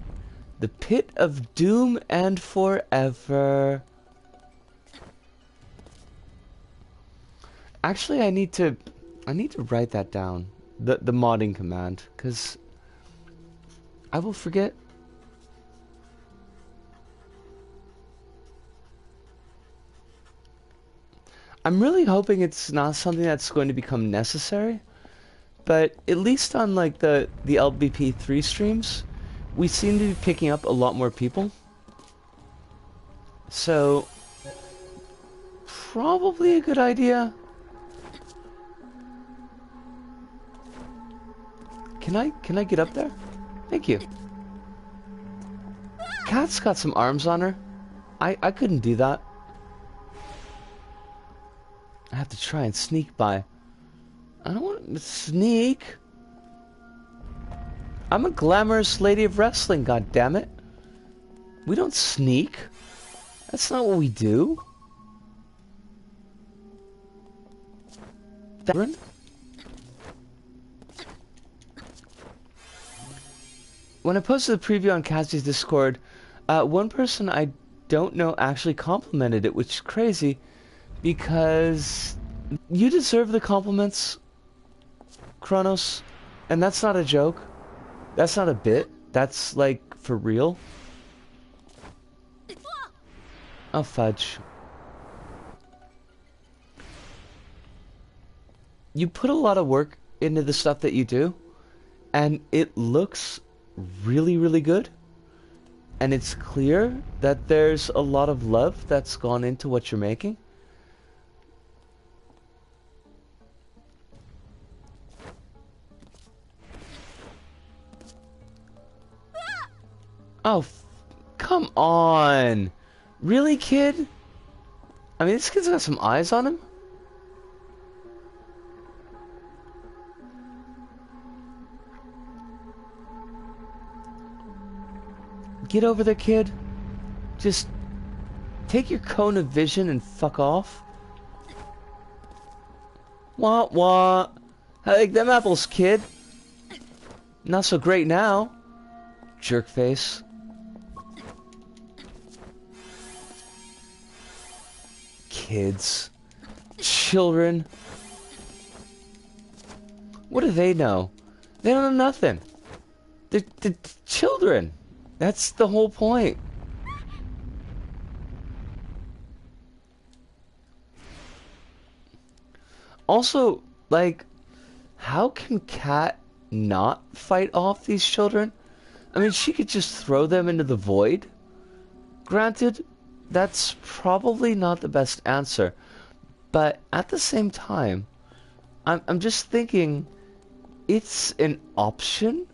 The pit of doom and forever. Actually, I need to write that down. The modding command, because I will forget. I'm really hoping it's not something that's going to become necessary, but at least on like the LBP3 streams, we seem to be picking up a lot more people. So probably a good idea. Can I get up there? Thank you. Cat's got some arms on her. I couldn't do that. I have to try and sneak by. I don't want to sneak. I'm a glamorous lady of wrestling, goddammit. We don't sneak. That's not what we do. When I posted the preview on Cassie's Discord, one person I don't know actually complimented it, which is crazy, because you deserve the compliments, Kronos, and that's not a joke. That's not a bit. That's, like, for real. Oh, fudge. You put a lot of work into the stuff that you do, and it looks really, really good. And it's clear that there's a lot of love that's gone into what you're making. Oh, come on. Really, kid? I mean, this kid's got some eyes on him. Get over there, kid. Just take your cone of vision and fuck off. Wah wah. I like them apples, kid. Not so great now. Jerk face. Kids. Children. What do they know? They don't know nothing. They're children. That's the whole point. Also, like, how can Kat not fight off these children? I mean, she could just throw them into the void. Granted, that's probably not the best answer. But at the same time, I'm just thinking it's an option.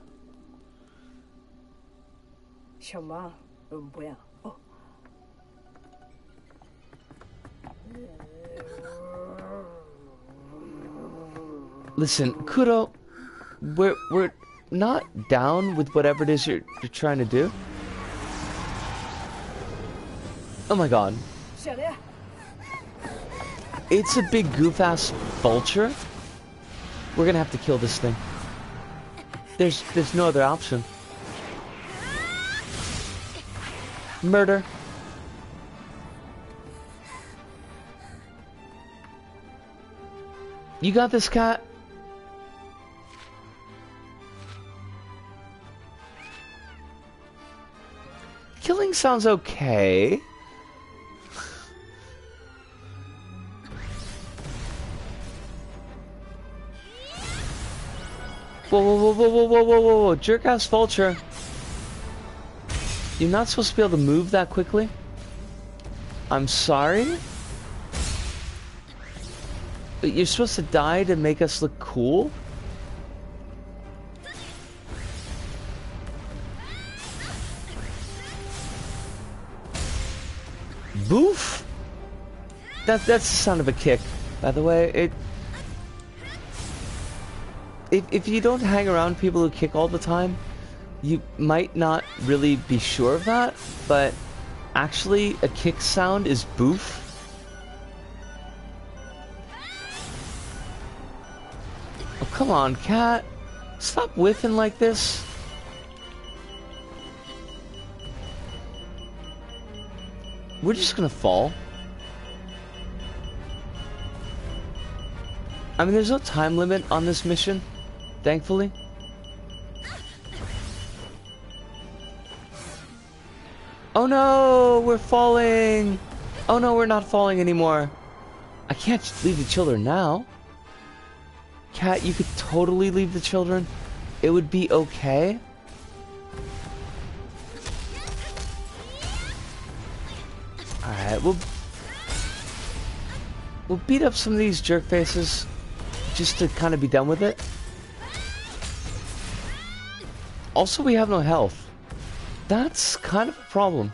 Listen, Kuro, we're not down with whatever it is you're trying to do. Oh my god. It's a big goof-ass vulture. We're gonna have to kill this thing. There's no other option. Murder. You got this, cat? Killing sounds okay. Whoa, whoa, whoa, whoa, whoa, whoa, whoa, whoa, jerk-ass vulture. You're not supposed to be able to move that quickly? I'm sorry? But you're supposed to die to make us look cool? Boof! That's the sound of a kick, by the way. If you don't hang around people who kick all the time, you might not really be sure of that, but actually a kick sound is boof. Oh, come on, cat. Stop whiffing like this. We're just gonna fall. I mean, there's no time limit on this mission, thankfully. Oh no, we're falling. Oh no, we're not falling anymore. I can't leave the children now. Cat, you could totally leave the children. It would be okay. Alright, we'll beat up some of these jerk faces just to kind of be done with it. Also, we have no health. That's kind of a problem.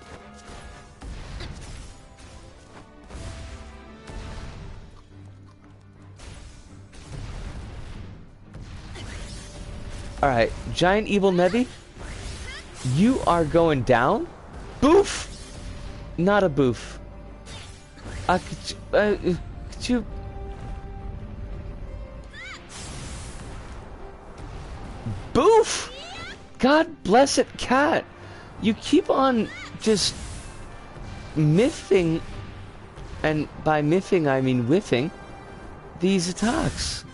Alright, giant evil Nevi, you are going down. Boof! Not a boof. Could you... Boof! God bless it, cat. You keep on just miffing, and by miffing I mean whiffing, these attacks.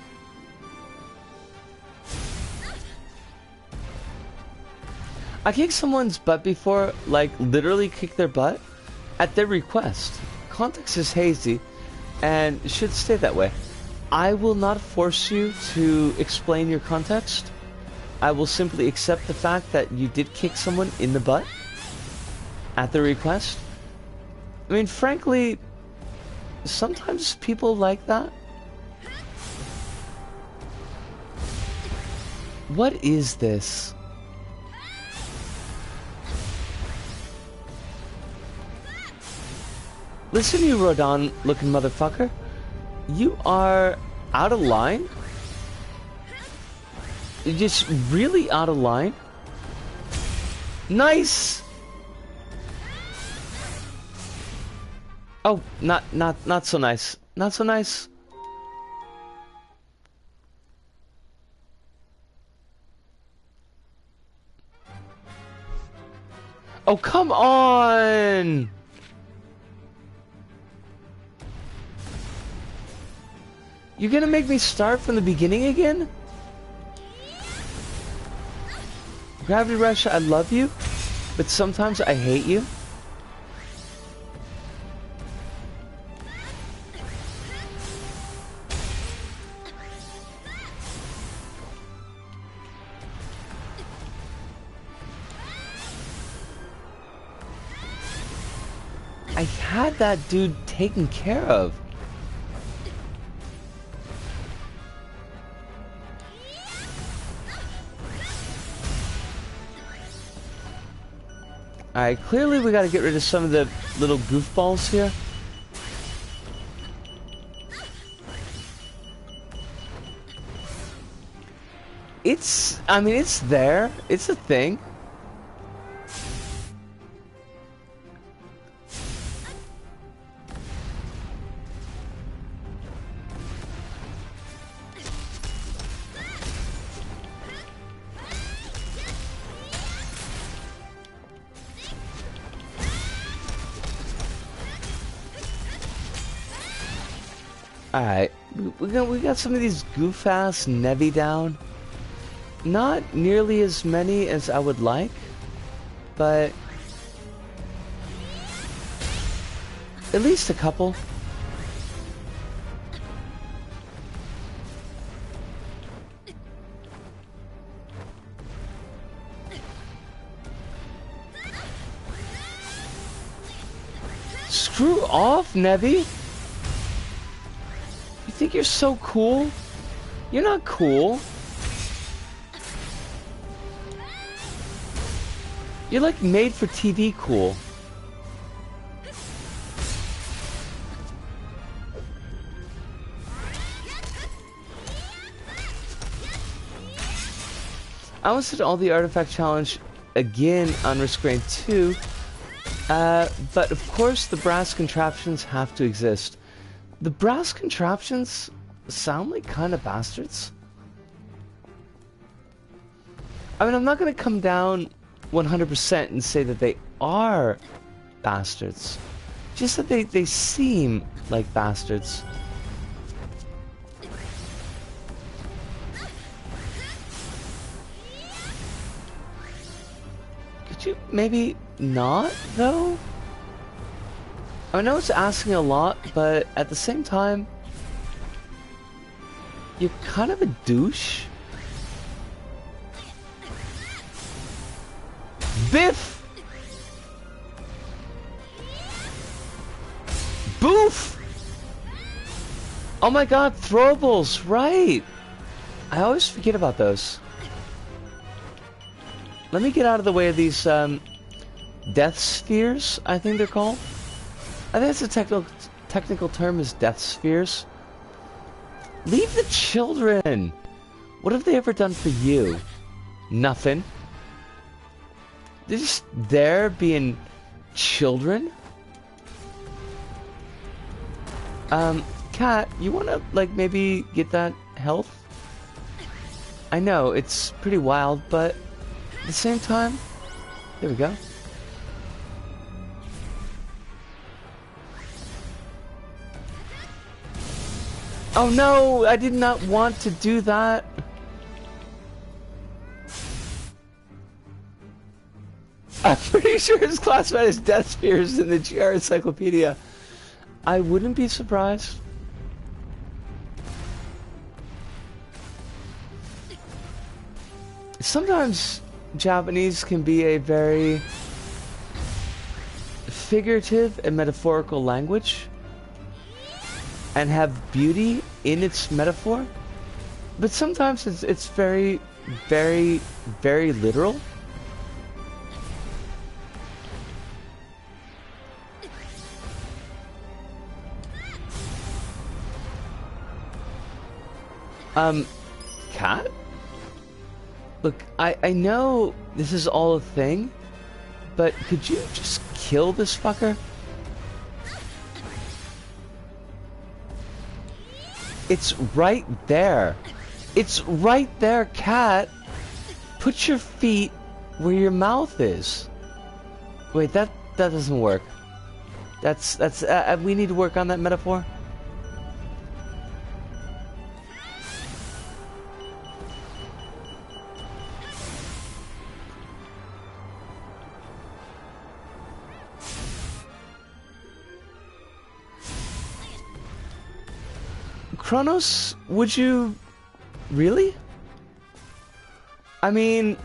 I kicked someone's butt before, like literally kicked their butt, at their request. Context is hazy, and should stay that way. I will not force you to explain your context. I will simply accept the fact that you did kick someone in the butt at their request. I mean, frankly, sometimes people like that. What is this? Listen, you Rodon-looking motherfucker. You are out of line. You're just really out of line. Nice! Oh, not so nice. Not so nice. Oh, come on! You gonna make me start from the beginning again? Gravity Rush, I love you, but sometimes I hate you. I had that dude taken care of. Alright, clearly we gotta get rid of some of the little goofballs here. I mean, it's there. It's a thing. Alright, we got some of these goof-ass Nevi down. Not nearly as many as I would like, but at least a couple. Screw off, Nevi! You think you're so cool? You're not cool. You're like made for TV cool. I almost did all the artifact challenge again on Risk Rain 2, but of course the brass contraptions have to exist. The brass contraptions sound like kind of bastards. I mean, I'm not going to come down 100% and say that they are bastards. Just that they seem like bastards. Could you maybe not, though? I know it's asking a lot, but at the same time, you're kind of a douche. Biff! Boof! Oh my god, throwables, right! I always forget about those. Let me get out of the way of these, death spheres, I think they're called. I think that's the technical term is death spheres. Leave the children! What have they ever done for you? Nothing. They're just there being children? Cat, you wanna, like, maybe get that health? I know, it's pretty wild, but at the same time, there we go. Oh no, I did not want to do that. I'm pretty sure it's classified as death spheres in the GR Encyclopedia. I wouldn't be surprised. Sometimes Japanese can be a very figurative and metaphorical language and have beauty in its metaphor, but sometimes it's very, very, very literal. Cat? Look, I know this is all a thing, but could you just kill this fucker? It's right there. It's right there, cat. Put your feet where your mouth is. Wait, that doesn't work. That's we need to work on that metaphor. Kronos, would you really? I mean,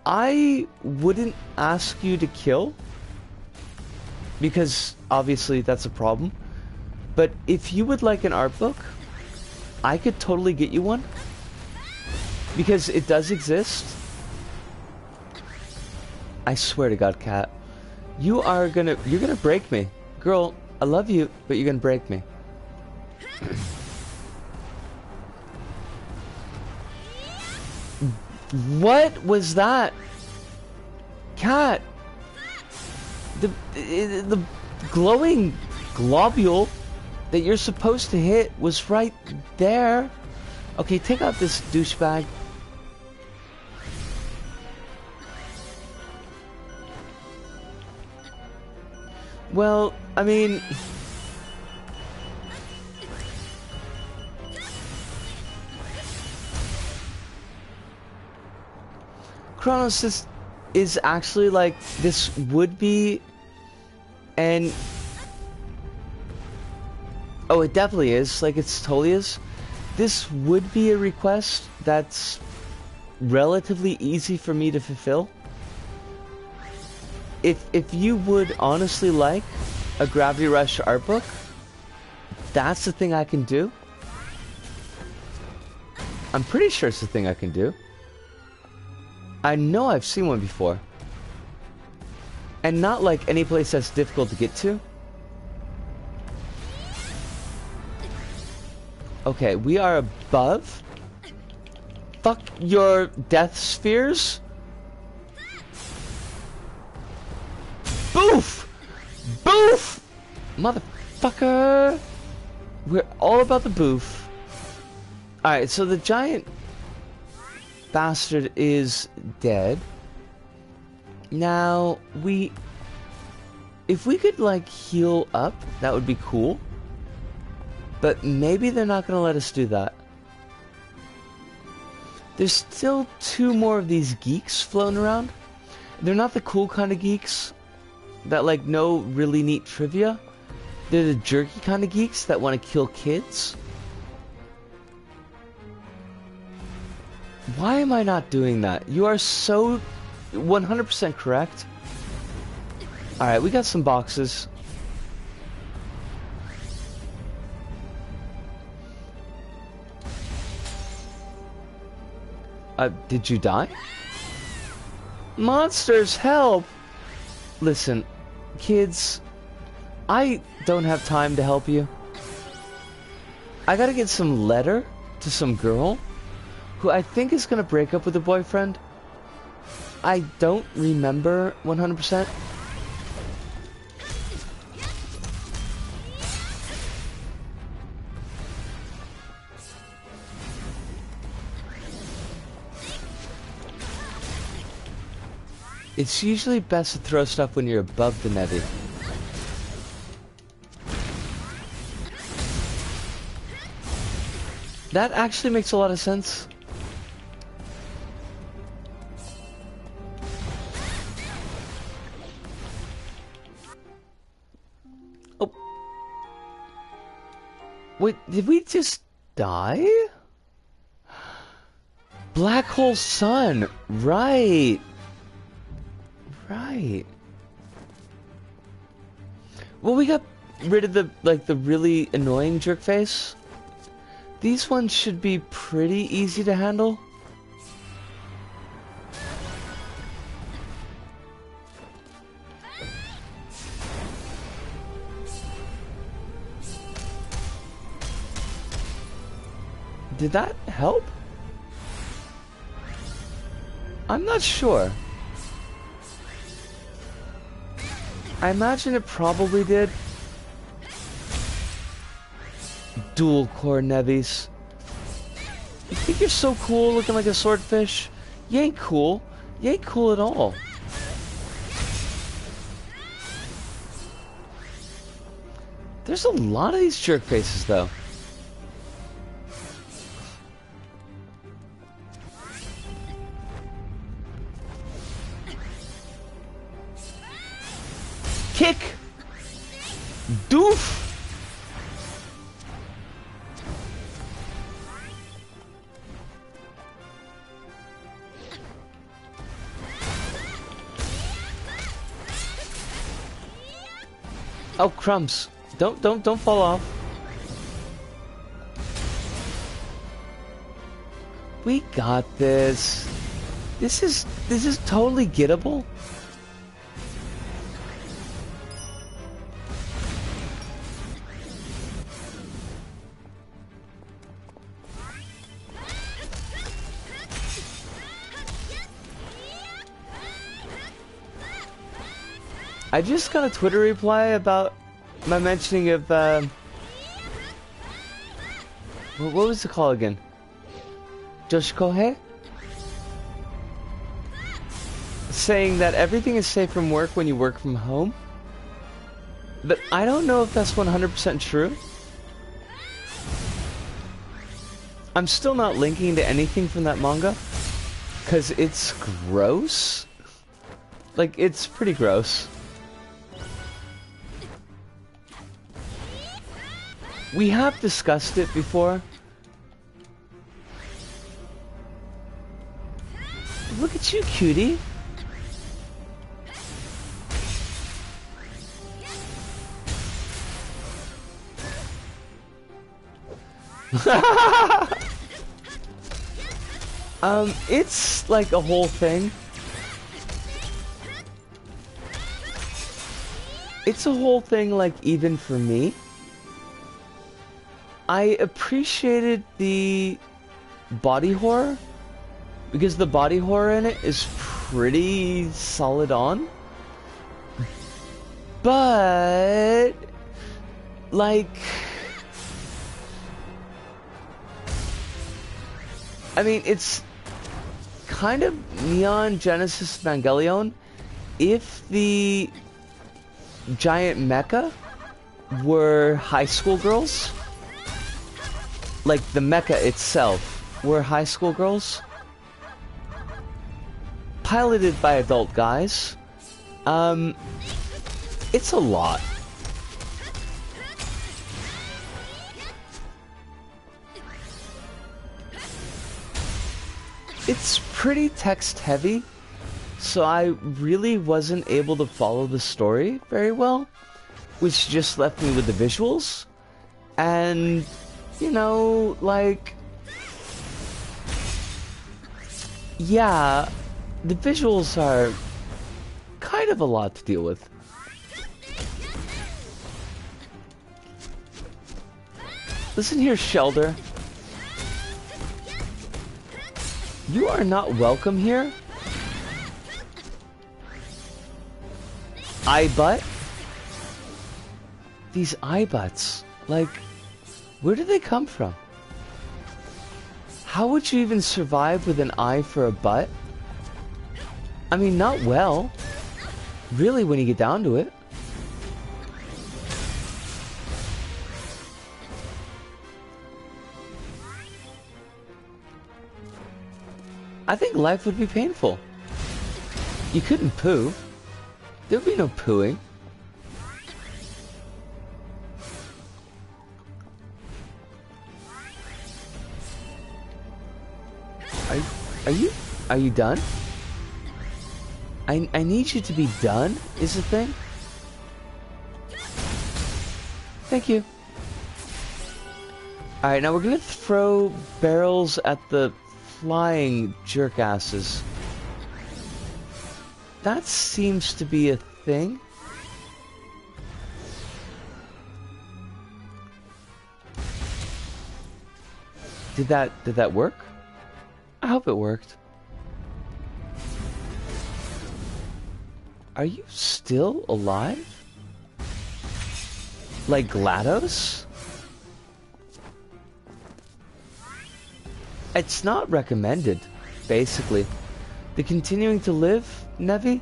I wouldn't ask you to kill, because obviously that's a problem. But if you would like an art book, I could totally get you one, because it does exist. I swear to God, Cat, you're gonna break me. Girl, I love you, but you're gonna break me. What was that? Cat, the glowing globule that you're supposed to hit was right there. Okay, take out this douchebag. Well, I mean, Kronos is actually like, this would be, and oh, it definitely is, like, it's totally is. This would be a request that's relatively easy for me to fulfill. If you would honestly like a Gravity Rush art book, that's the thing I can do. I'm pretty sure it's the thing I can do. I know I've seen one before. And not like any place that's difficult to get to. Okay, we are above. Fuck your death spheres. Boof! Boof! Motherfucker! We're all about the boof. Alright, so the giant bastard is dead. Now, if we could, like, heal up, that would be cool. But maybe they're not gonna let us do that. There's still 2 more of these geeks floating around. They're not the cool kind of geeks. that like know really neat trivia. They're the jerky kind of geeks that want to kill kids. Why am I not doing that? You are so 100% correct. Alright, we got some boxes. Did you die? Monsters, help! Listen, kids, I don't have time to help you. I gotta get some letter to some girl who I think is gonna break up with a boyfriend. I don't remember 100%. It's usually best to throw stuff when you're above the Nevi. That actually makes a lot of sense. Oh. Wait, did we just die? Black hole sun, right. Right. Well, we got rid of the really annoying jerk face. These ones should be pretty easy to handle. Did that help? I'm not sure. I imagine it probably did. Dual core Nevis. You think you're so cool looking like a swordfish? You ain't cool. You ain't cool at all. There's a lot of these jerk faces though. Kick! Doof! Oh, crumbs. Don't fall off. We got this. This is totally gettable. I just got a Twitter reply about my mentioning of, what was the call again? Joshikohe? Saying that everything is safe from work when you work from home. But I don't know if that's 100% true. I'm still not linking to anything from that manga, because it's gross. Like, it's pretty gross. We have discussed it before. Look at you, cutie. It's like a whole thing. It's a whole thing, like, even for me. I appreciated the body horror, because the body horror in it is pretty solid on. But, like, I mean, it's kind of Neon Genesis Evangelion if the giant mecha were high school girls. Like, the mecha itself were high school girls. Piloted by adult guys. It's a lot. It's pretty text heavy, so I really wasn't able to follow the story very well, which just left me with the visuals. And, you know, like, yeah, the visuals are kind of a lot to deal with. Listen here, Shelder. You are not welcome here. Eye butt? These eye butts, like, where do they come from? How would you even survive with an eye for a butt? I mean, not well. Really, when you get down to it. I think life would be painful. You couldn't poo. There'd be no pooing. Are you done? I need you to be done, is the thing? Thank you. Alright, now we're gonna throw barrels at the flying jerkasses. That seems to be a thing. Did that work? I hope it worked. Are you still alive? Like GLaDOS? It's not recommended, basically. The continuing to live, Nevi?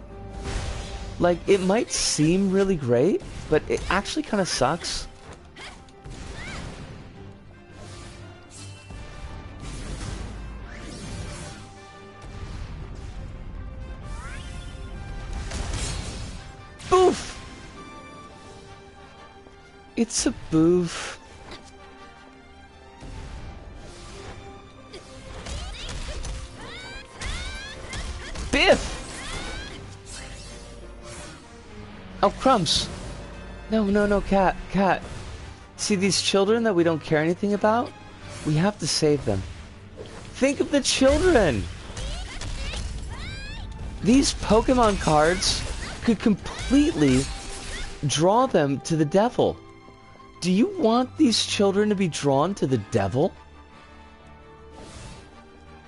Like, it might seem really great, but it actually kind of sucks. Boof! It's a boof. Biff! Oh, crumbs. No, cat. See these children that we don't care anything about? We have to save them. Think of the children! These Pokemon cards could completely draw them to the devil. Do you want these children to be drawn to the devil?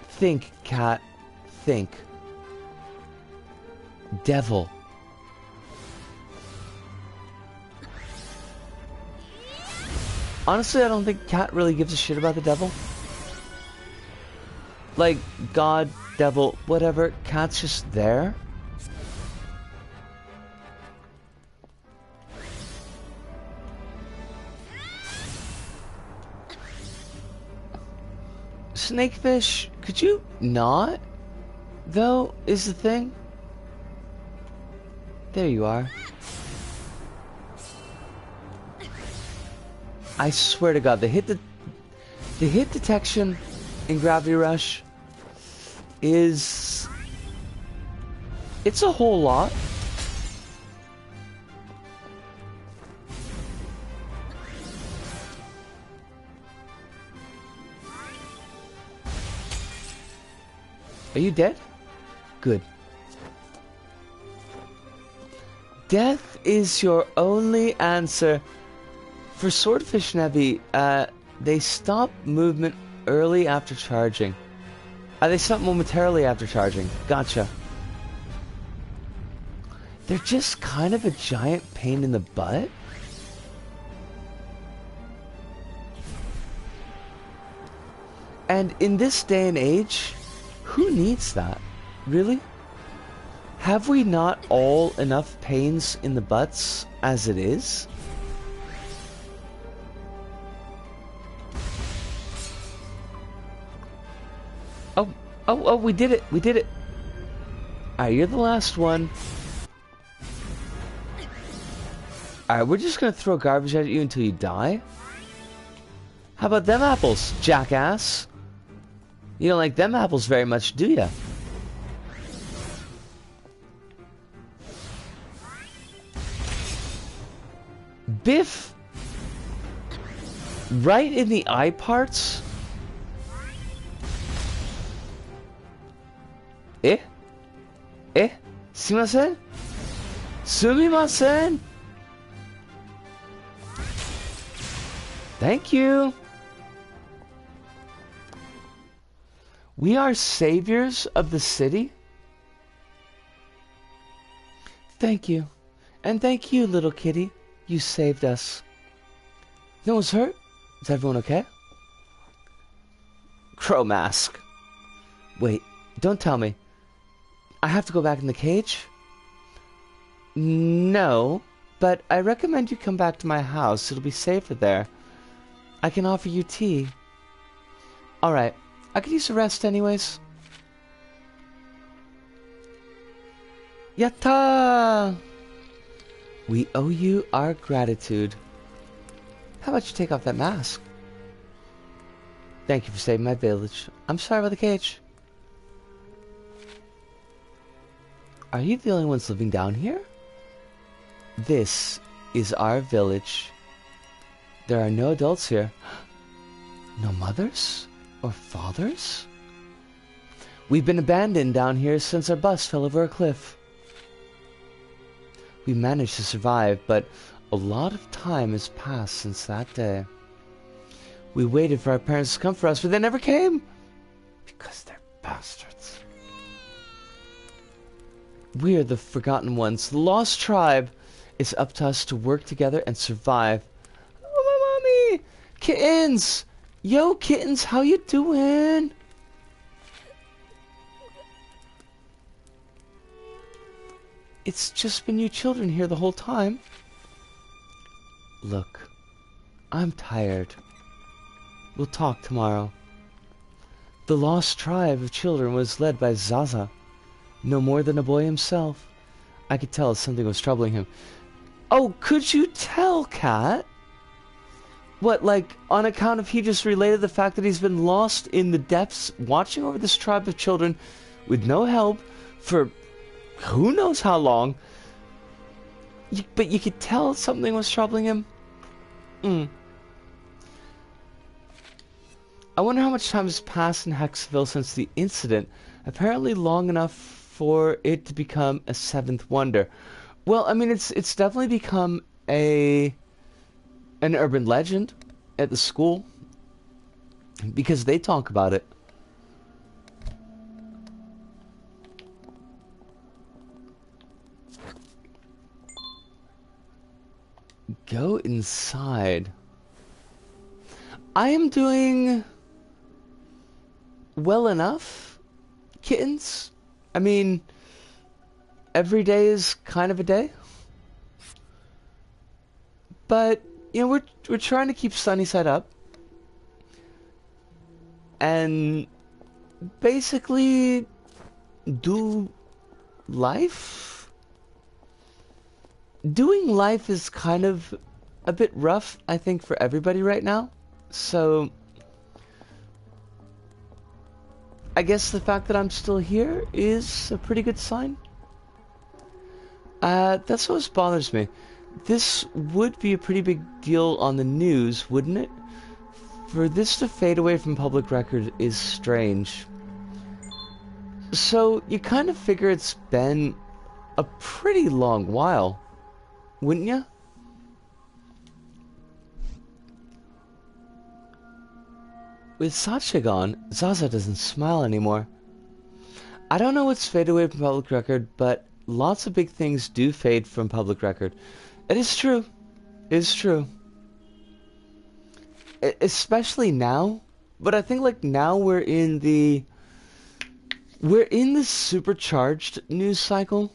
Think, cat. Think. Devil. Honestly, I don't think Cat really gives a shit about the devil. Like, God, devil, whatever. Cat's just there. Snakefish, could you not? Though, is the thing. There you are. I swear to God, the hit detection in Gravity Rush is... it's a whole lot. Are you dead? Good. Death is your only answer. For Swordfish Nevi, they stop movement early after charging. They stop momentarily after charging. Gotcha. They're just kind of a giant pain in the butt. And in this day and age, who needs that? Really? Have we not all enough pains in the butts as it is? Oh, we did it. We did it. Alright, you're the last one. Alright, we're just gonna throw garbage at you until you die? How about them apples, jackass? You don't like them apples very much, do ya? Biff! Right in the eye parts? Eh? Eh? Sumimasen? Sumimasen? Thank you. We are saviors of the city? Thank you. And thank you, little kitty. You saved us. No one's hurt? Is everyone okay? Crow mask. Wait, don't tell me. I have to go back in the cage? No, but I recommend you come back to my house. It'll be safer there. I can offer you tea. Alright, I could use a rest anyways. Yatta! We owe you our gratitude. How about you take off that mask? Thank you for saving my village. I'm sorry about the cage. Are you the only ones living down here? This is our village. There are no adults here. No mothers? Or fathers? We've been abandoned down here since our bus fell over a cliff. We managed to survive, but a lot of time has passed since that day. We waited for our parents to come for us, but they never came. Because they're bastards. We are the forgotten ones, the lost tribe. It's up to us to work together and survive. Oh, my mommy! Kittens! Yo, kittens, how you doing? It's just been you children here the whole time. Look, I'm tired. We'll talk tomorrow. The lost tribe of children was led by Zaza, no more than a boy himself. I could tell something was troubling him. Oh, could you tell, Cat? What, like, on account of he just related the fact that he's been lost in the depths, watching over this tribe of children with no help for who knows how long? But you could tell something was troubling him? I wonder how much time has passed in Hexville since the incident. Apparently long enough for it to become a seventh wonder. Well, I mean, it's definitely become an urban legend at the school. Because they talk about it. Go inside. I am doing well enough, kittens. I mean, every day is kind of a day. But, you know, we're trying to keep sunny side up. And basically do life. Doing life is kind of a bit rough, I think, for everybody right now. So I guess the fact that I'm still here is a pretty good sign. That's what bothers me. This would be a pretty big deal on the news, wouldn't it? For this to fade away from public record is strange. So you kind of figure it's been a pretty long while, wouldn't you? With Sacha gone, Zaza doesn't smile anymore. I don't know what's faded away from public record, but lots of big things do fade from public record. It is true. It is true. Especially now. But I think like now we're in the supercharged news cycle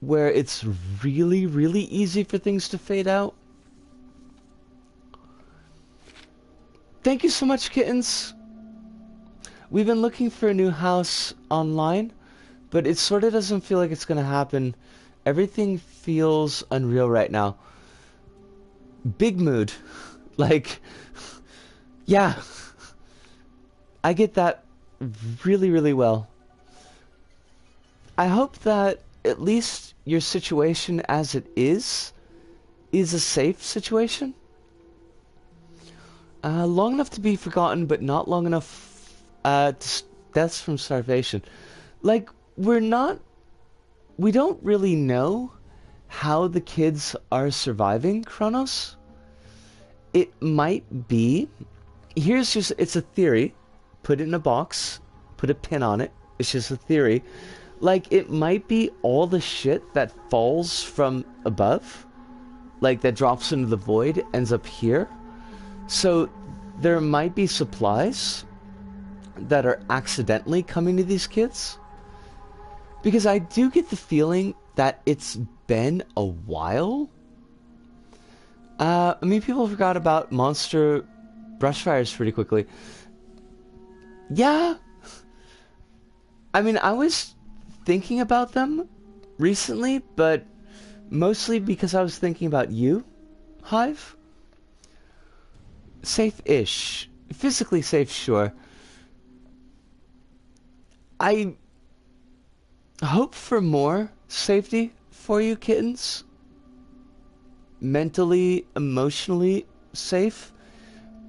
where it's really, really easy for things to fade out. Thank you so much, kittens. We've been looking for a new house online, but it sort of doesn't feel like it's going to happen everything feels unreal right now. Big mood. Like, yeah. I get that really, really well. I hope that at least your situation as it is a safe situation. Long enough to be forgotten, but not long enough deaths from starvation. Like, we don't really know how the kids are surviving, Kronos. It might be, it's a theory, put it in a box, put a pin on it, it's just a theory. Like, it might be all the shit that falls from above, like that drops into the void, ends up here. So there might be supplies that are accidentally coming to these kids. Because I do get the feeling that it's been a while. I mean, people forgot about monster brush fires pretty quickly. Yeah. I mean, I was thinking about them recently, but mostly because I was thinking about you, Hive. Safe-ish. Physically safe, sure. I hope for more safety for you, kittens. Mentally, emotionally safe.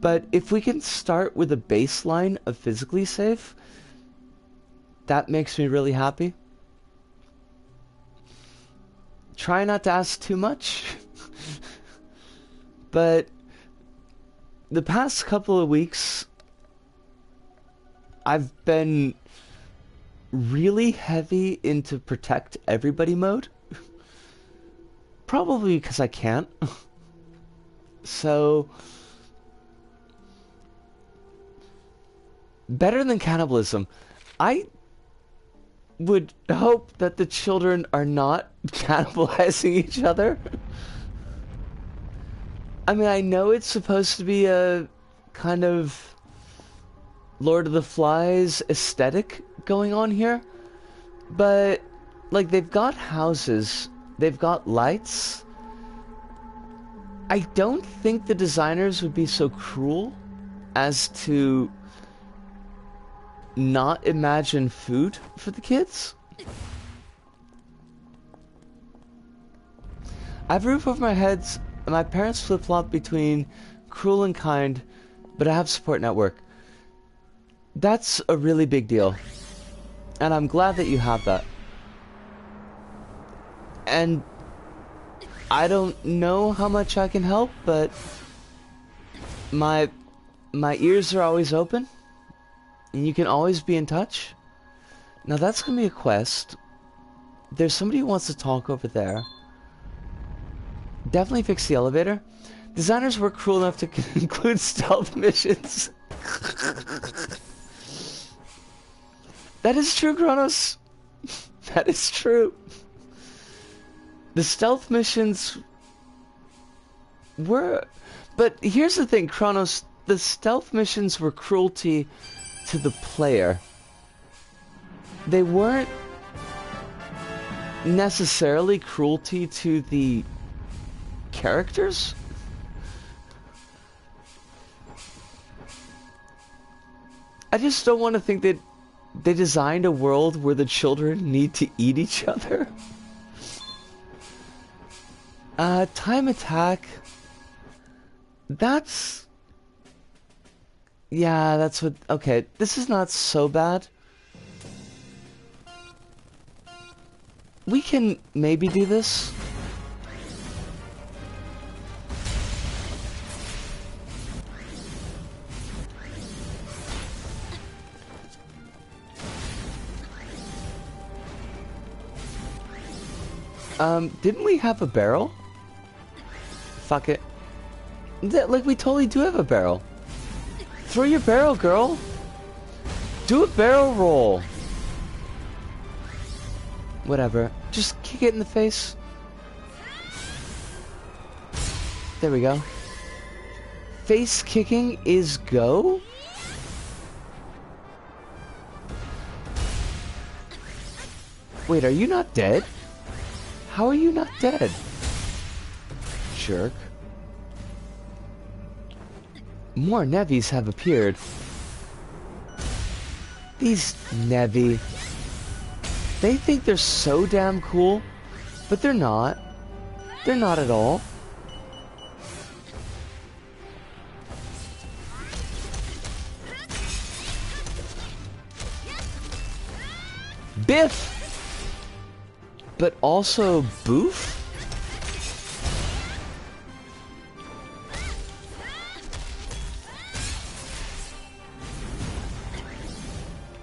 But if we can start with a baseline of physically safe, that makes me really happy. Try not to ask too much. But the past couple of weeks, I've been really heavy into protect everybody mode. Probably because I can't. So, better than cannibalism. I would hope that the children are not cannibalizing each other. I mean, I know it's supposed to be a kind of Lord of the Flies aesthetic going on here, but like, they've got houses, they've got lights. I don't think the designers would be so cruel as to not imagine food for the kids. I have a roof over my head, and my parents flip-flop between cruel and kind, but I have support network. That's a really big deal, and I'm glad that you have that. And I don't know how much I can help, but my ears are always open, and you can always be in touch. Now that's gonna be a quest. There's somebody who wants to talk over there. Definitely fix the elevator. Designers were cruel enough to include stealth missions. That is true, Kronos. That is true. The stealth missions were... But here's the thing, Kronos. The stealth missions were cruelty to the player. They weren't necessarily cruelty to the characters. I just don't want to think that they designed a world where the children need to eat each other. Time attack. That's... Yeah, that's what... Okay, this is not so bad. We can maybe do this. Didn't we have a barrel? Fuck it. Like, we totally do have a barrel. Throw your barrel, girl. Do a barrel roll. Whatever. Just kick it in the face. There we go. Face kicking is go? Wait, are you not dead? How are you not dead? Jerk. More Nevis have appeared. These Nevi. They think they're so damn cool, but they're not. They're not at all. Biff! But also Boof?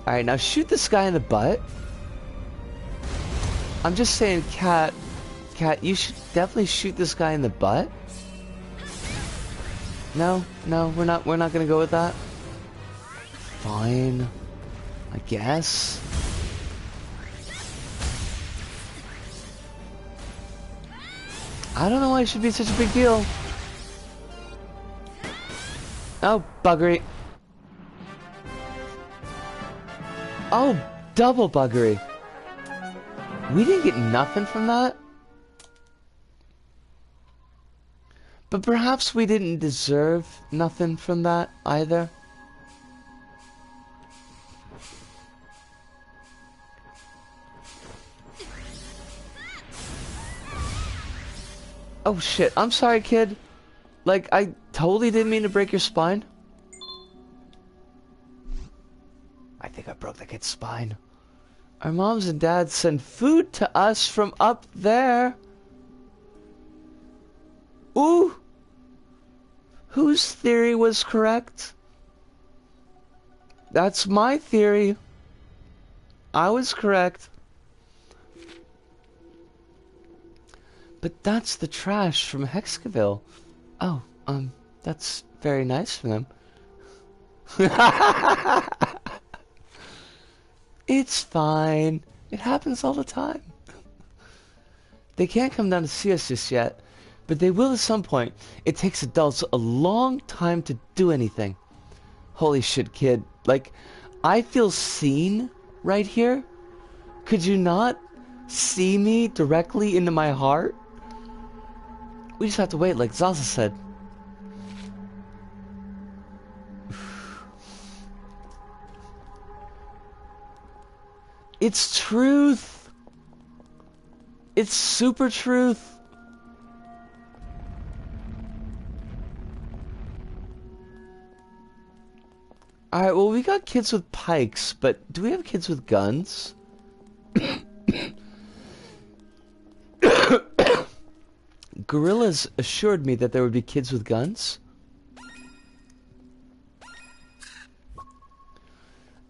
Alright, now shoot this guy in the butt. I'm just saying, Cat, you should definitely shoot this guy in the butt. No, we're not gonna go with that. Fine. I guess. I don't know why it should be such a big deal. Oh, buggery. Oh, double buggery. We didn't get nothing from that. But perhaps we didn't deserve nothing from that either. Oh shit, I'm sorry, kid. Like, I totally didn't mean to break your spine. I think I broke the kid's spine. Our moms and dads send food to us from up there. Ooh! Whose theory was correct? That's my theory. I was correct. But that's the trash from Hexcaville. Oh, that's very nice for them. It's fine. It happens all the time. They can't come down to see us just yet, but they will at some point. It takes adults a long time to do anything. Holy shit, kid. Like, I feel seen right here. Could you not see me directly into my heart? We just have to wait, like Zaza said. It's truth. It's super truth. Alright, well, we got kids with pikes, but do we have kids with guns? Gorillas assured me that there would be kids with guns.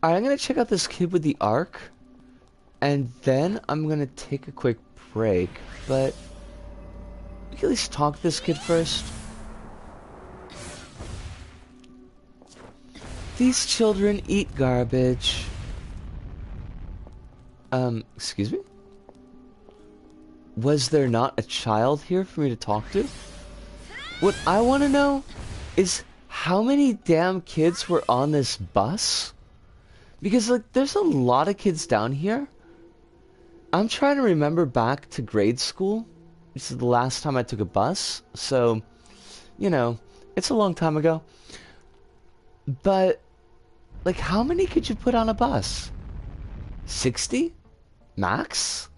Alright, I'm gonna check out this kid with the arc. And then I'm gonna take a quick break. But we can at least talk to this kid first. These children eat garbage. Excuse me? Was there not a child here for me to talk to? What I want to know is how many damn kids were on this bus? Because, like, there's a lot of kids down here. I'm trying to remember back to grade school. This is the last time I took a bus. So, you know, it's a long time ago. But, like, how many could you put on a bus? 60? Max?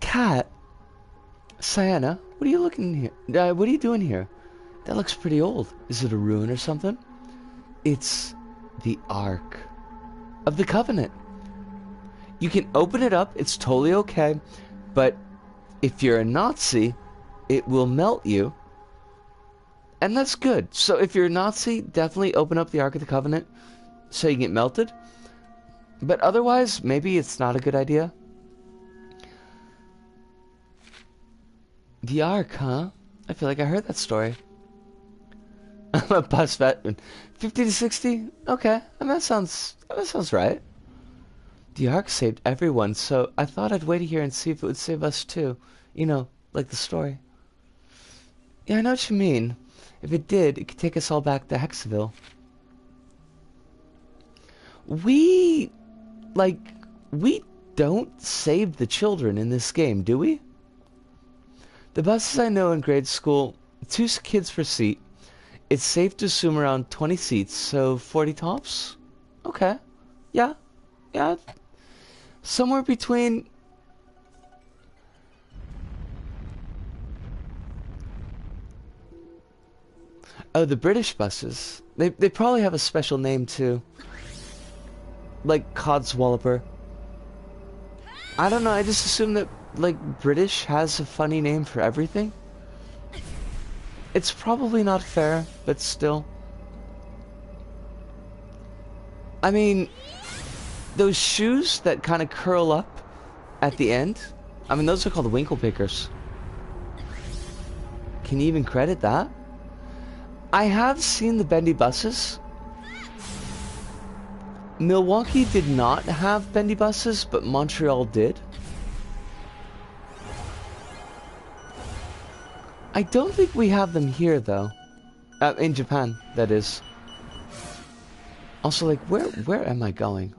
Cat? Sienna, what are you looking here? What are you doing here? That looks pretty old. Is it a ruin or something? It's the Ark of the Covenant. You can open it up, it's totally okay, but if you're a Nazi, it will melt you. And that's good. So if you're a Nazi, definitely open up the Ark of the Covenant so you get melted. But otherwise, maybe it's not a good idea. The Ark, huh? I feel like I heard that story. I'm a bus veteran. 50 to 60? Okay. I mean, that sounds right. The Ark saved everyone, so I thought I'd wait here and see if it would save us too. You know, like the story. Yeah, I know what you mean. If it did, it could take us all back to Hexaville. We, like, we don't save the children in this game, do we? The buses I know in grade school, 2 kids per seat. It's safe to assume around 20 seats, so 40 tops? Okay. Yeah. Yeah. Somewhere between... Oh, the British buses. They probably have a special name, too. Like Codswalloper. I don't know, I just assume that, like, British has a funny name for everything. It's probably not fair, but still. I mean, those shoes that kind of curl up at the end, I mean, those are called winkle pickers. Can you even credit that? I have seen the bendy buses. Milwaukee did not have bendy buses, but Montreal did. I don't think we have them here, though. In Japan, that is. Also, like, where am I going?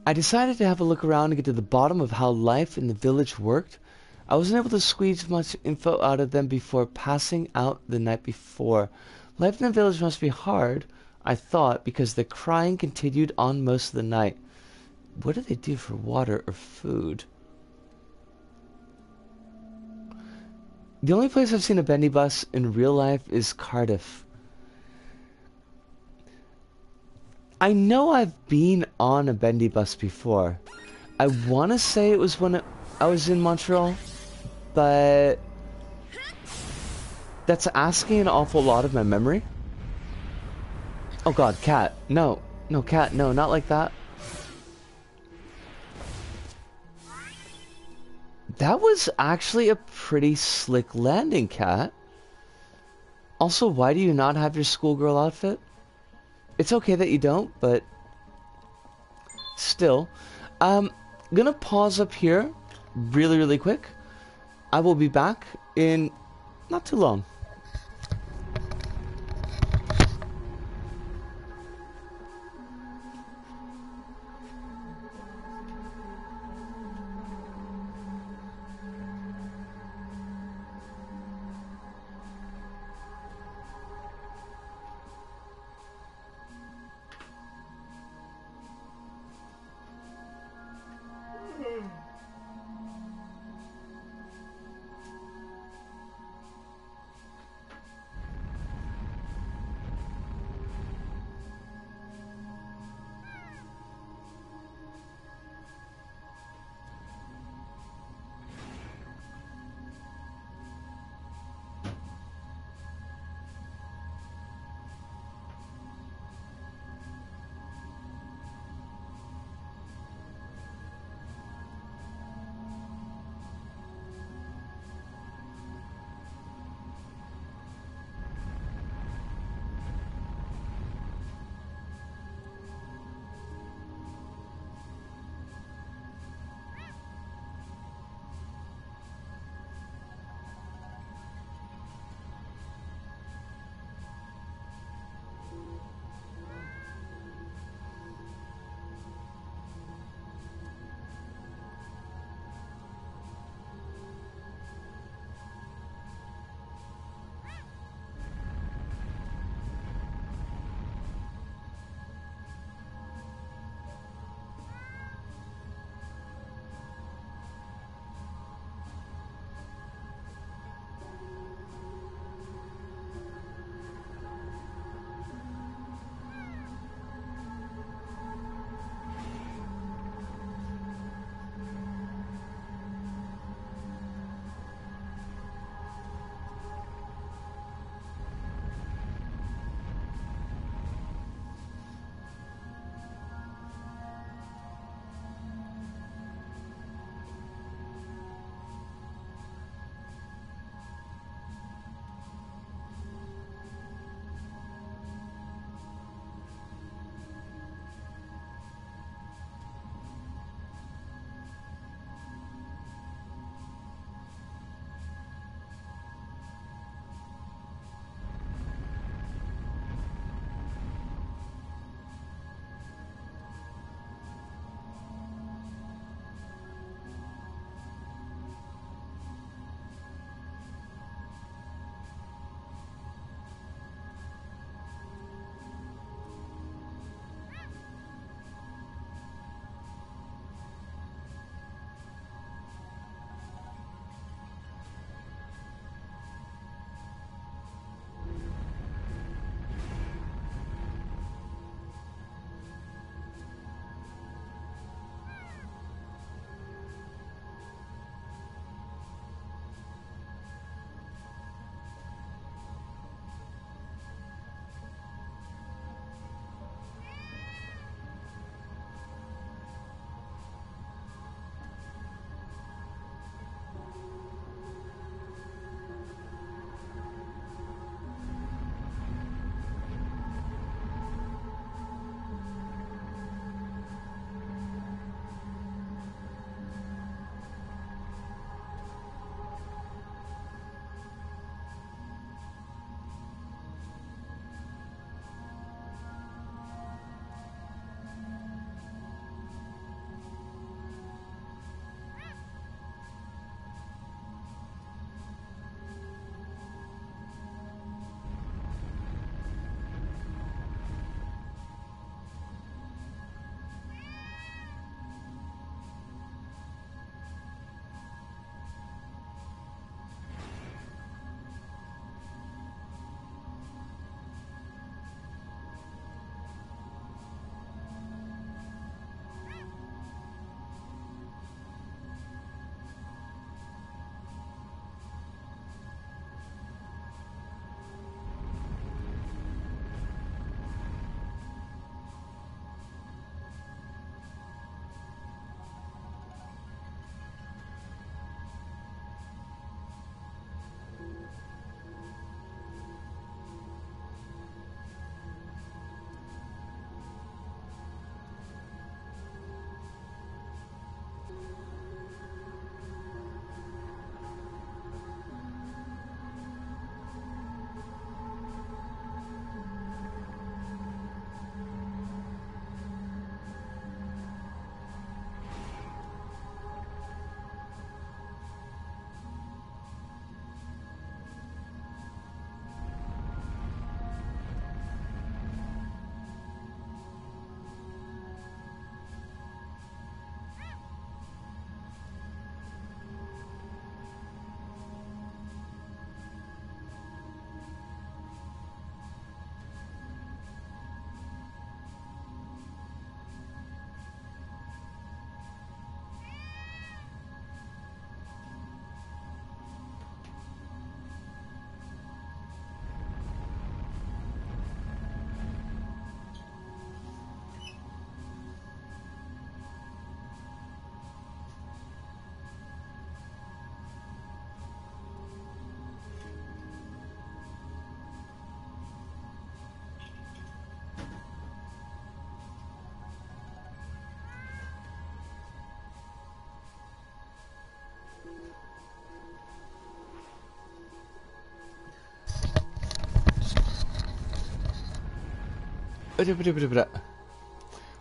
I decided to have a look around and get to the bottom of how life in the village worked. I wasn't able to squeeze much info out of them before passing out the night before. Life in the village must be hard, I thought, because the crying continued on most of the night. What do they do for water or food? The only place I've seen a bendy bus in real life is Cardiff. I know I've been on a bendy bus before. I want to say it was when I was in Montreal, but that's asking an awful lot of my memory. Oh god, cat. No. No, cat. No, not like that. That was actually a pretty slick landing, cat. Also, why do you not have your schoolgirl outfit? It's okay that you don't, but still. Gonna pause up here really quick. I will be back in not too long.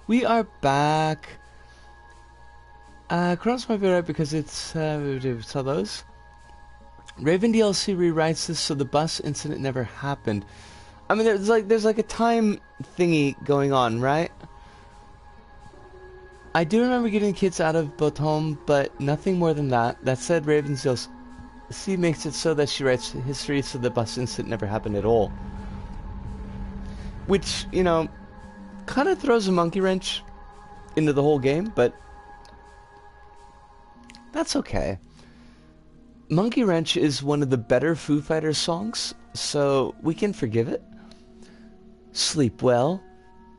We are back. Cross might be right because it's saw those. Raven DLC rewrites this so the bus incident never happened. I mean, there's like a time thingy going on, right? I do remember getting kids out of Botom, but nothing more than that. That said, Raven's DLC makes it so that she writes history so the bus incident never happened at all. Which, you know, kind of throws a monkey wrench into the whole game, but that's okay. Monkey Wrench is one of the better Foo Fighters songs, so we can forgive it. Sleep well.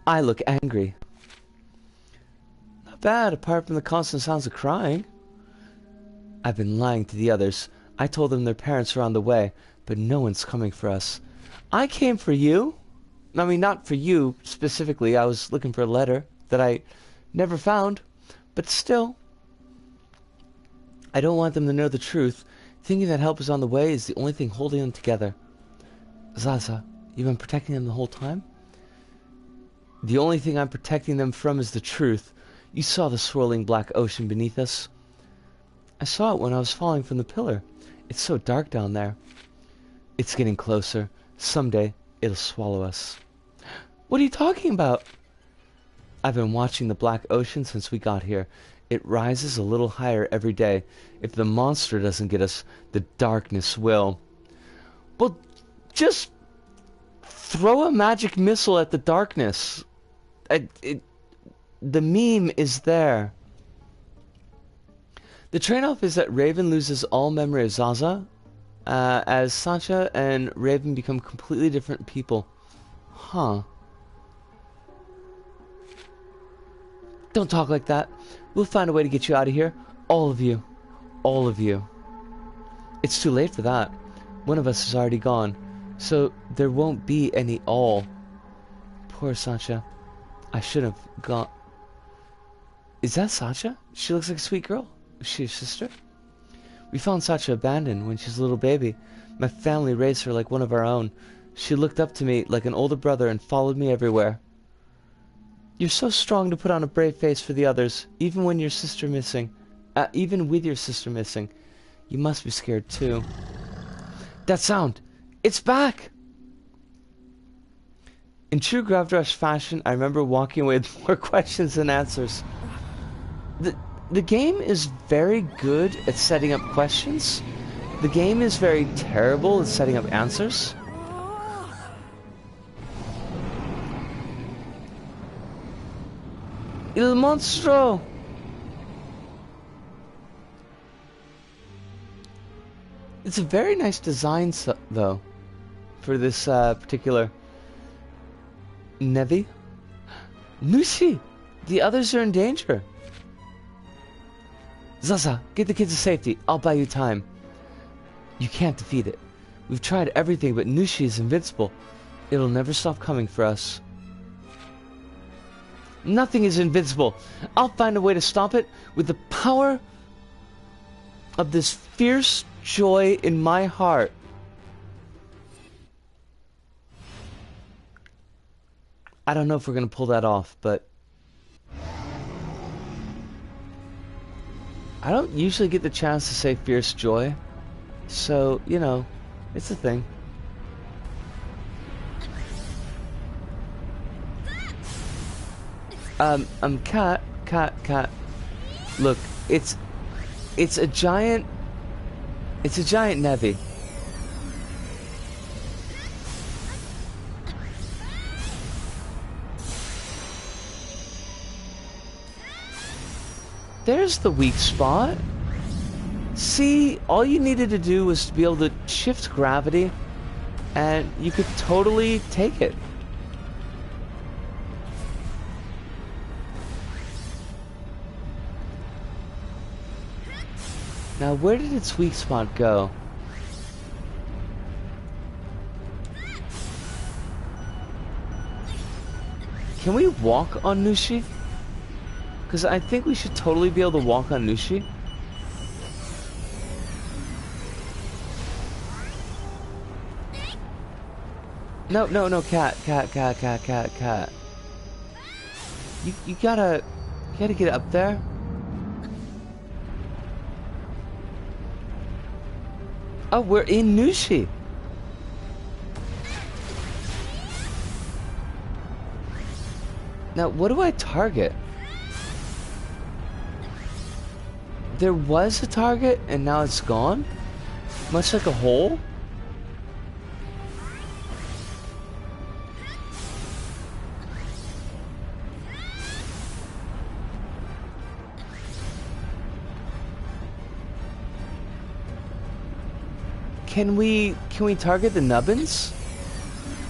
I look angry. Not bad, apart from the constant sounds of crying. I've been lying to the others. I told them their parents are on the way, but no one's coming for us. I came for you. I mean, not for you specifically. I was looking for a letter that I never found, but still. I don't want them to know the truth. Thinking that help is on the way is the only thing holding them together. Zaza, you've been protecting them the whole time? The only thing I'm protecting them from is the truth. You saw the swirling black ocean beneath us. I saw it when I was falling from the pillar. It's so dark down there. It's getting closer. Someday, it'll swallow us. What are you talking about? I've been watching the black ocean since we got here. It rises a little higher every day. If the monster doesn't get us, the darkness will. Well, just throw a magic missile at the darkness. The meme is there. The trade-off is that Raven loses all memory of Zaza, as Sancha and Raven become completely different people. Huh. Don't talk like that. We'll find a way to get you out of here. All of you. All of you. It's too late for that. One of us is already gone. So there won't be any all. Poor Sancha. I should have gone. Is that Sancha? She looks like a sweet girl. Is she your sister? We found Sancha abandoned when she was a little baby. My family raised her like one of our own. She looked up to me like an older brother and followed me everywhere. You're so strong to put on a brave face for the others, even when your sister missing. Even with your sister missing. You must be scared too. That sound! It's back! In true Grav Rush fashion, I remember walking away with more questions than answers. The game is very good at setting up questions. The game is very terrible at setting up answers. Il monstro! It's a very nice design, though, for this particular Nevi. Nushi! The others are in danger. Zaza, get the kids to safety. I'll buy you time. You can't defeat it. We've tried everything, but Nushi is invincible. It'll never stop coming for us. Nothing is invincible. I'll find a way to stop it with the power of this fierce joy in my heart. I don't know if we're going to pull that off, but I don't usually get the chance to say fierce joy. So, you know, it's a thing. Cat. Look, it's a giant Nevi. There's the weak spot. See, all you needed to do was to be able to shift gravity, and you could totally take it. Now, where did its weak spot go? Can we walk on Nushi? Because I think we should totally be able to walk on Nushi. No, cat. You gotta get up there. Oh, we're in Nushi. Now, what do I target? There was a target, and now it's gone? Much like a hole? Can we target the nubbins?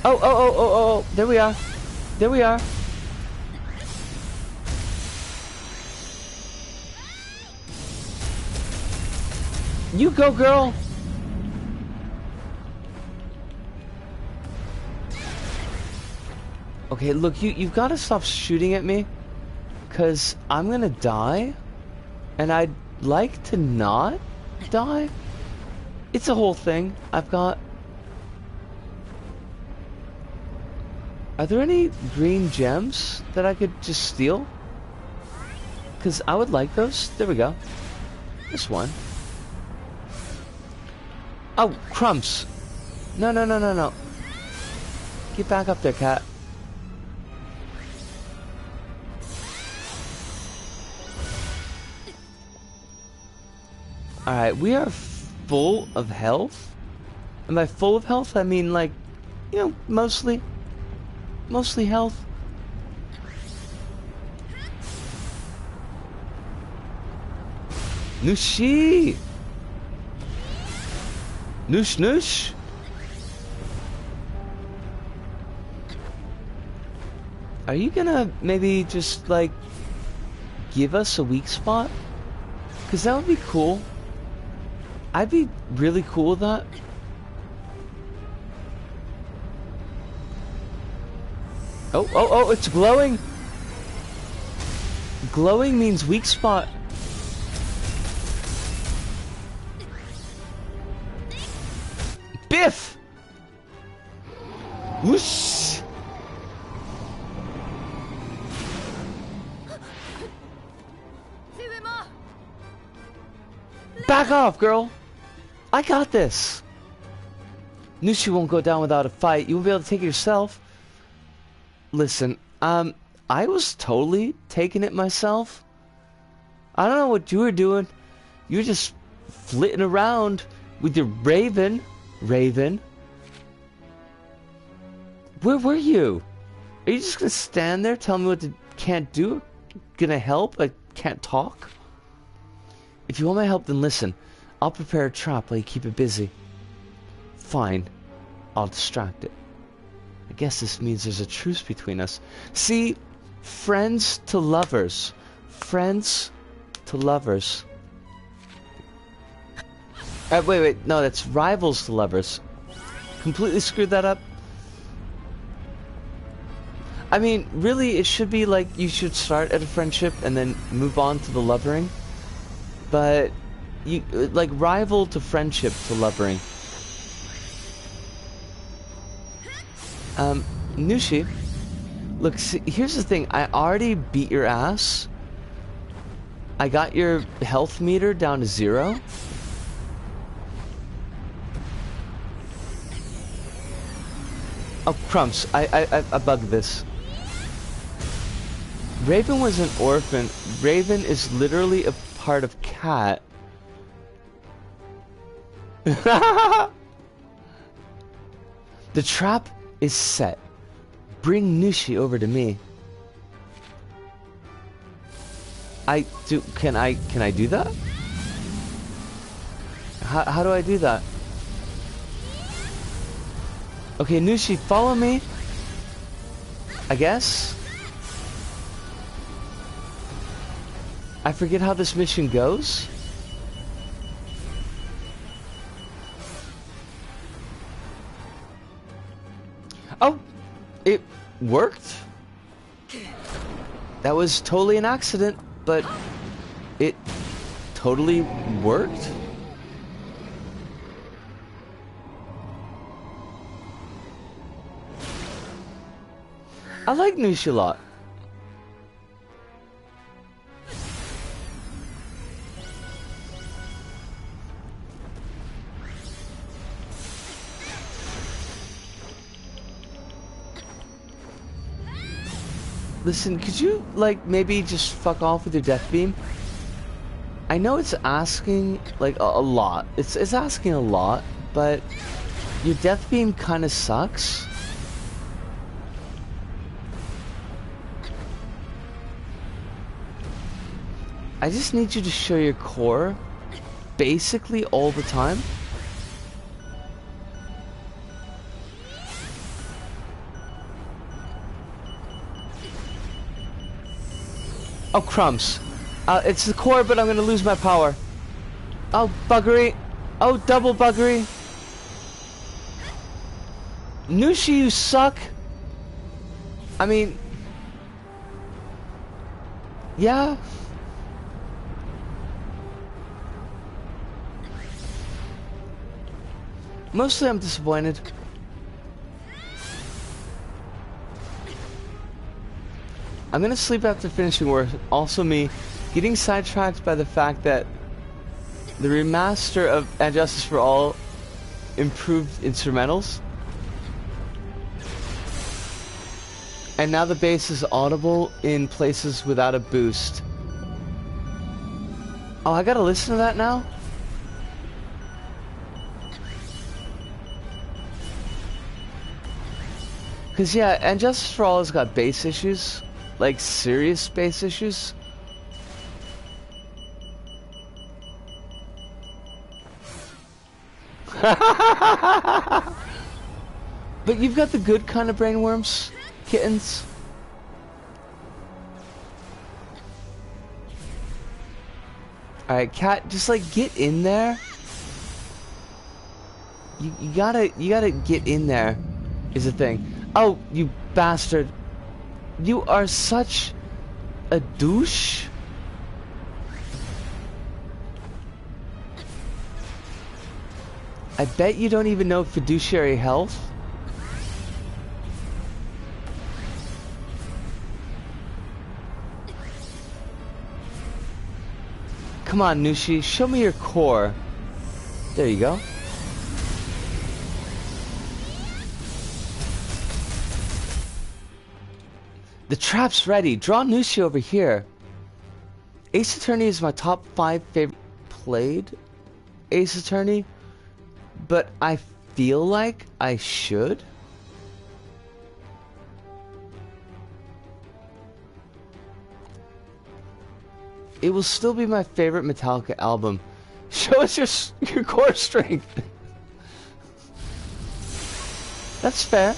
Oh, there we are. There we are. You go, girl. Okay, look, you've got to stop shooting at me, cause I'm gonna die, and I'd like to not die. It's a whole thing I've got. Are there any green gems that I could just steal? Cause I would like those. There we go. This one. Oh, crumbs. No. Get back up there, cat. Alright, we are full of health. And by full of health, I mean like, you know, mostly health. Nushi! Noosh! Are you gonna maybe just like give us a weak spot? Cause that would be cool. I'd be really cool with that. Oh, it's glowing. Glowing means weak spot. Biff! Whoosh! Back off, girl! I got this! Nushi won't go down without a fight. You won't be able to take it yourself. Listen, I was totally taking it myself. I don't know what you were doing. You were just flitting around with your Raven. Raven? Where were you? Are you just gonna stand there telling me what to can't do? Gonna help? I can't talk? If you want my help, then listen. I'll prepare a trap while you keep it busy. Fine. I'll distract it. I guess this means there's a truce between us. See? Friends to lovers. Friends to lovers. Wait. No, that's rivals to lovers. Completely screwed that up. I mean, really, it should be like you should start at a friendship and then move on to the lovering. But, you like, rival to friendship to lovering. Nushi, look, see, here's the thing. I already beat your ass. I got your health meter down to 0. Oh, crumbs. I bugged this. Raven was an orphan. Raven is literally a part of Cat. The trap is set. Bring Nushi over to me. Can I do that? How do I do that? Okay, Nushi, follow me. I guess. I forget how this mission goes. Oh, it worked. That was totally an accident, but it totally worked. I like Nushi a lot. Listen, could you, like, maybe just fuck off with your death beam? I know it's asking, like, a lot. It's asking a lot, but your death beam kind of sucks. I just need you to show your core basically all the time. Oh, crumbs. It's the core, but I'm gonna lose my power. Oh, buggery. Oh, double buggery. Nushi, you suck. I mean... yeah. Mostly I'm disappointed. I'm gonna sleep after finishing work. Also me getting sidetracked by the fact that the remaster of And Justice for All improved instrumentals. And now the bass is audible in places without a boost. Oh, I gotta listen to that now? Cause yeah, And Justice for All has got bass issues. Like, serious bass issues. But you've got the good kind of brainworms, kittens. Alright, cat, just like get in there. You gotta get in there, is the thing. Oh, you bastard. You are such a douche. I bet you don't even know fiduciary health. Come on, Nushi, show me your core. There you go. The trap's ready. Draw Nushi over here. Ace Attorney is my top 5 favorite played Ace Attorney, but I feel like I should. It will still be my favorite Metallica album. Show us your core strength. That's fair.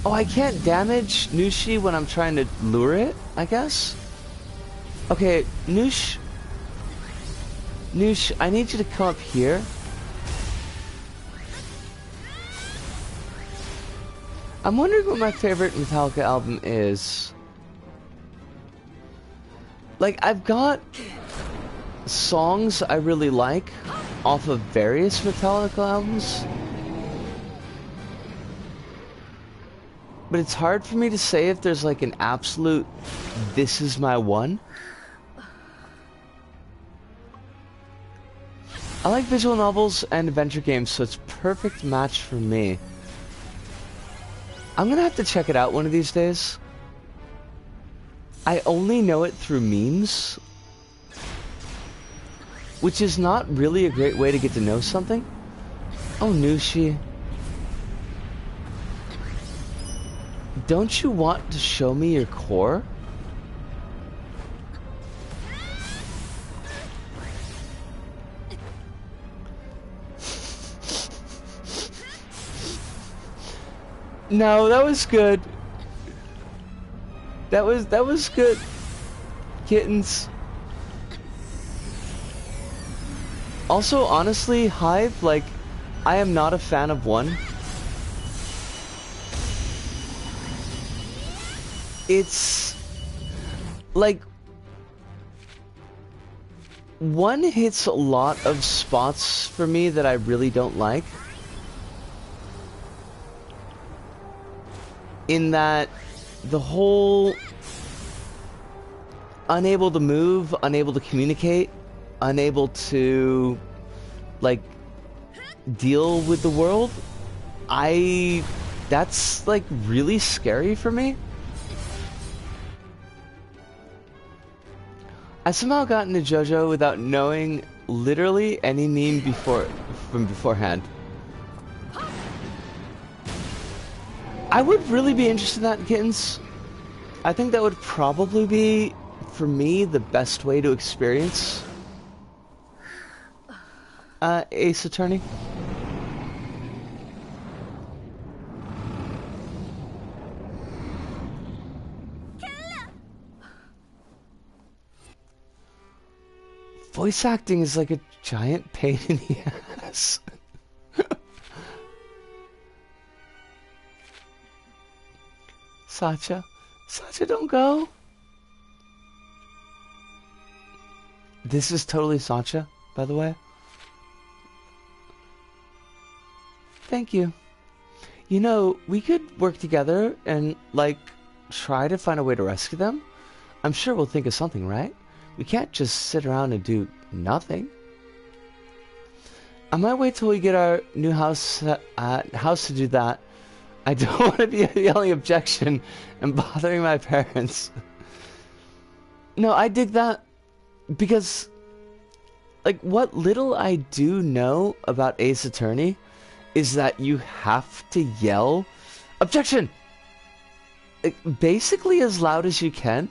Oh, I can't damage Nushi when I'm trying to lure it, I guess? Okay, Noosh, I need you to come up here. I'm wondering what my favorite Metallica album is. Like, I've got songs I really like off of various Metallica albums. But it's hard for me to say if there's like an absolute, this is my one. I like visual novels and adventure games, so it's a perfect match for me. I'm gonna have to check it out one of these days. I only know it through memes, which is not really a great way to get to know something. Oh, Nushi. Don't you want to show me your core? No, that was good. That was good. Kittens. Also, honestly, Hive, like, I am not a fan of one. It's like one hits a lot of spots for me that I really don't like. In that the whole unable to move, unable to communicate, unable to like deal with the world, I That's like really scary for me. I somehow got into JoJo without knowing literally any meme from beforehand. I would really be interested in that, kittens. I think that would probably be, for me, the best way to experience Ace Attorney. Voice acting is like a giant pain in the ass. Sacha, don't go. This is totally Sacha, by the way. Thank you. You know, we could work together and, like, try to find a way to rescue them. I'm sure we'll think of something, right? We can't just sit around and do nothing. I might wait till we get our new house to do that. I don't want to be yelling objection and bothering my parents. No, I dig that because, like, what little I do know about Ace Attorney is that you have to yell objection, like, basically as loud as you can.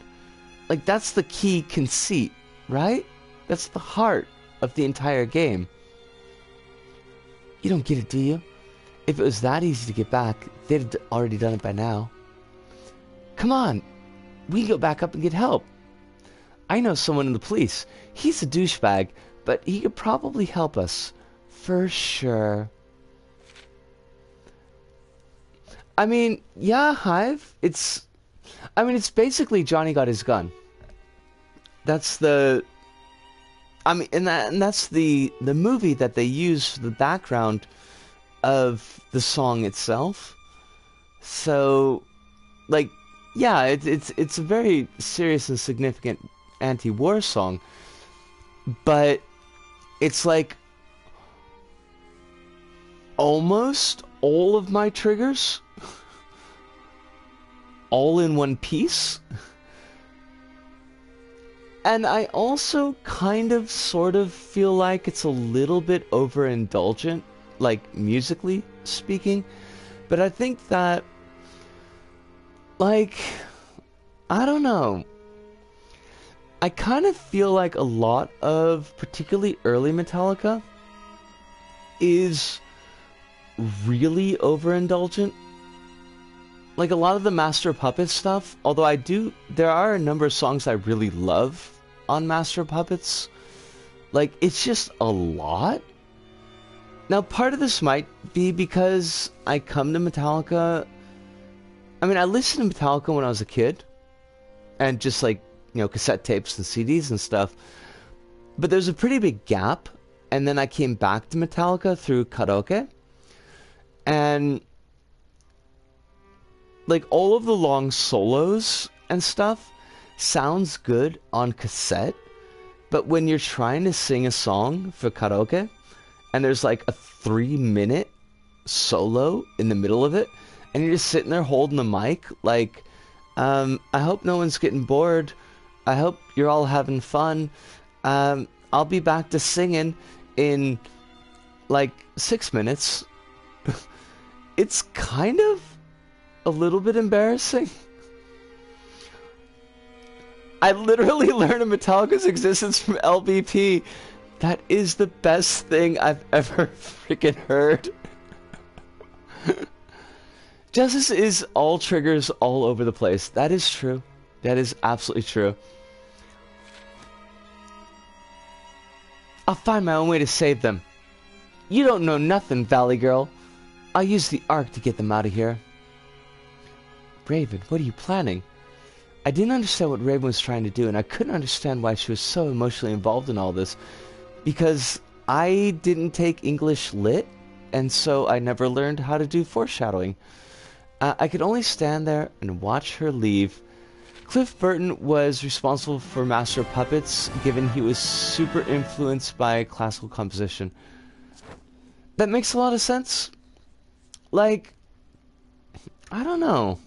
Like, that's the key conceit, right? That's the heart of the entire game. You don't get it, do you? If it was that easy to get back, they'd have already done it by now. Come on, we can go back up and get help. I know someone in the police. He's a douchebag, but he could probably help us. For sure. I mean, yeah, Hive, it's basically Johnny Got His Gun. That's the... and that's the movie that they use for the background of the song itself. So, like, yeah, it's a very serious and significant anti-war song, but it's like almost all of my triggers all in one piece. And I also kind of sort of feel like it's a little bit overindulgent, like musically speaking. But I think that, like, I don't know. I kind of feel like a lot of particularly early Metallica is really overindulgent. Like, a lot of the Master of Puppets stuff, although there are a number of songs I really love on Master of Puppets. Like, it's just a lot. Now, part of this might be because I come to Metallica... I mean, I listened to Metallica when I was a kid. And just, like, you know, cassette tapes and CDs and stuff. But there's a pretty big gap. And then I came back to Metallica through karaoke. And... like, all of the long solos and stuff sounds good on cassette, but when you're trying to sing a song for karaoke, and there's like a 3-minute solo in the middle of it, and you're just sitting there holding the mic, like, I hope no one's getting bored, I hope you're all having fun, I'll be back to singing in, like, 6 minutes. It's kind of a little bit embarrassing. I literally learned of Metallica's existence from LBP. That is the best thing I've ever freaking heard. Justice is all triggers all over the place. That is true. That is absolutely true. I'll find my own way to save them. You don't know nothing, Valley Girl. I'll use the Ark to get them out of here. Raven, what are you planning? I didn't understand what Raven was trying to do, and I couldn't understand why she was so emotionally involved in all this, because I didn't take English Lit, and so I never learned how to do foreshadowing. I could only stand there and watch her leave. Cliff Burton was responsible for Master of Puppets, given he was super influenced by classical composition. That makes a lot of sense. Like, I don't know.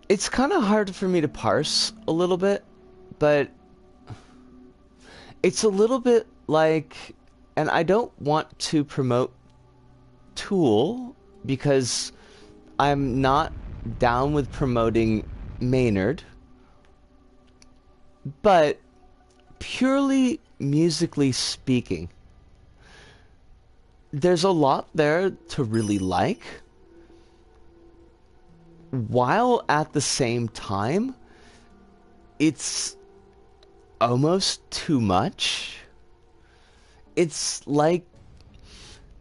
It's kind of hard for me to parse a little bit, but it's a little bit like, and I don't want to promote Tool because I'm not down with promoting Maynard, but purely musically speaking, there's a lot there to really like, while at the same time, it's almost too much. It's like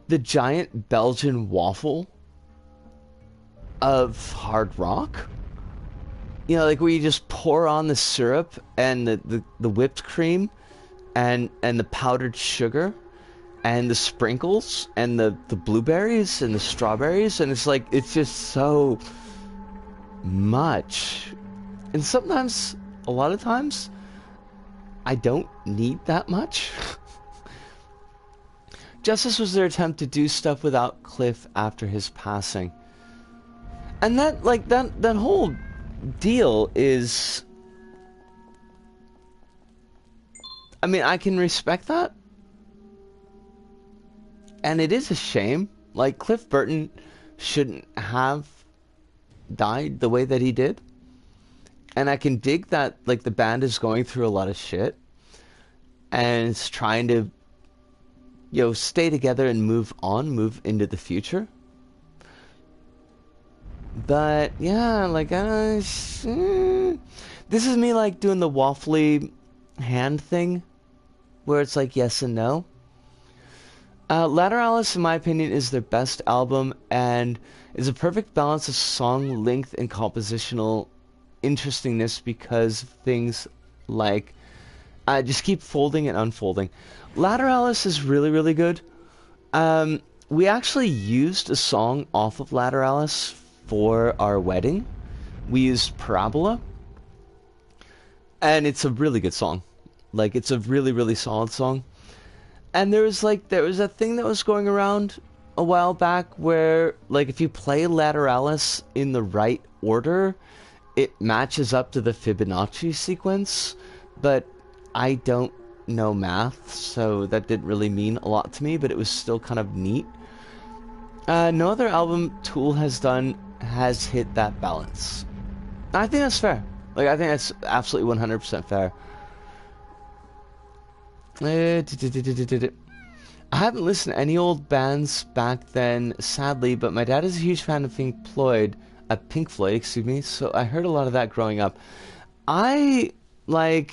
the giant Belgian waffle of hard rock. You know, like where you just pour on the syrup and the whipped cream and the powdered sugar and the sprinkles and the blueberries and the strawberries, and it's like, it's just so much. And sometimes, a lot of times, I don't need that much. Justice was their attempt to do stuff without Cliff after his passing. And that, like, that whole deal is... I mean, I can respect that. And it is a shame. Like, Cliff Burton shouldn't have died the way that he did. And I can dig that, like, the band is going through a lot of shit. And it's trying to, you know, stay together and move on, move into the future. But, yeah, like, this is me, like, doing the waffly hand thing, where it's like yes and no. Lateralis, in my opinion, is their best album, and is a perfect balance of song length and compositional interestingness because of things like just keep folding and unfolding. Lateralis is really, really good. We actually used a song off of Lateralis for our wedding. We used Parabola, and it's a really good song. Like, it's a really, really solid song. And there was a thing that was going around a while back where, like, if you play Lateralis in the right order, it matches up to the Fibonacci sequence, but I don't know math, so that didn't really mean a lot to me, but it was still kind of neat. No other album Tool has done has hit that balance. I think that's fair. Like, I think that's absolutely 100% fair. I haven't listened to any old bands back then, sadly, but my dad is a huge fan of Pink Floyd, excuse me, so I heard a lot of that growing up. I got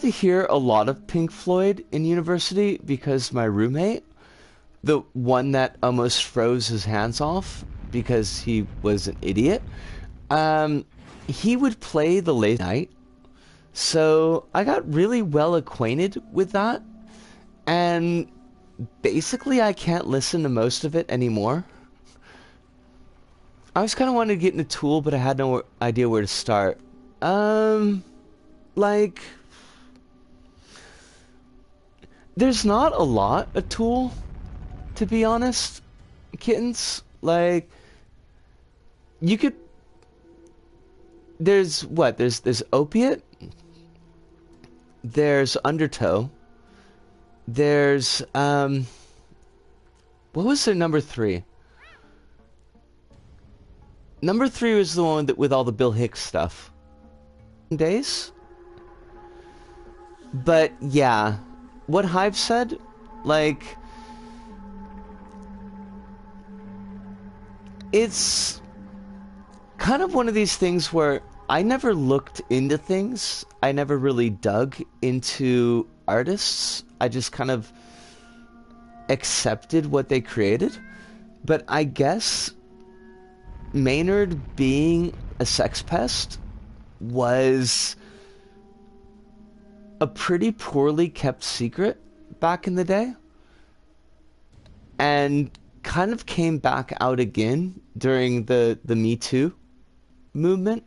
to hear a lot of Pink Floyd in university because my roommate, the one that almost froze his hands off because he was an idiot, he would play the late night. So I got really well acquainted with that, and basically I can't listen to most of it anymore. I was kind of wanting to get into Tool, but I had no idea where to start. Like, there's not a lot of Tool, to be honest, kittens. Like, you could... There's Opiate. There's Undertow. There's, what was their number 3? Number 3 was the one that, with all the Bill Hicks stuff. Days? But, yeah. What Hive said, like... It's kind of one of these things where I never looked into things. I never really dug into artists. I just kind of accepted what they created. But I guess Maynard being a sex pest was a pretty poorly kept secret back in the day. And kind of came back out again during the Me Too movement.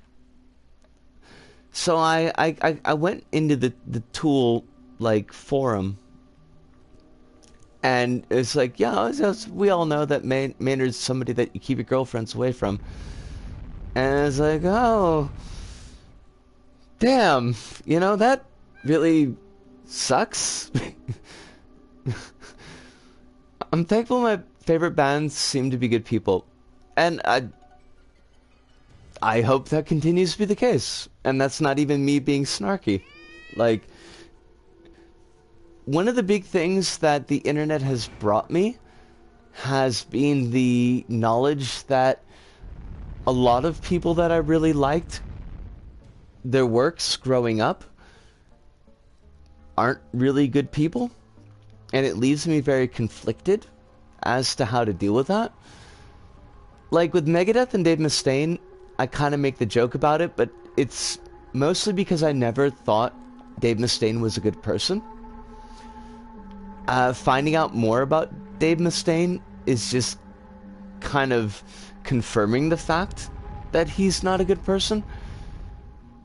So I went into the Tool, like, forum, And it's like, yeah, we all know that Maynard's somebody that you keep your girlfriends away from. And it's like, oh, damn, that really sucks. I'm thankful my favorite bands seem to be good people. And I hope that continues to be the case. And that's not even me being snarky. Like, one of the big things that the internet has brought me has been the knowledge that a lot of people that I really liked their works growing up aren't really good people. And it leaves me very conflicted as to how to deal with that. Like with Megadeth and Dave Mustaine, I kind of make the joke about it, but it's mostly because I never thought Dave Mustaine was a good person. Finding out more about Dave Mustaine is just kind of confirming the fact that he's not a good person.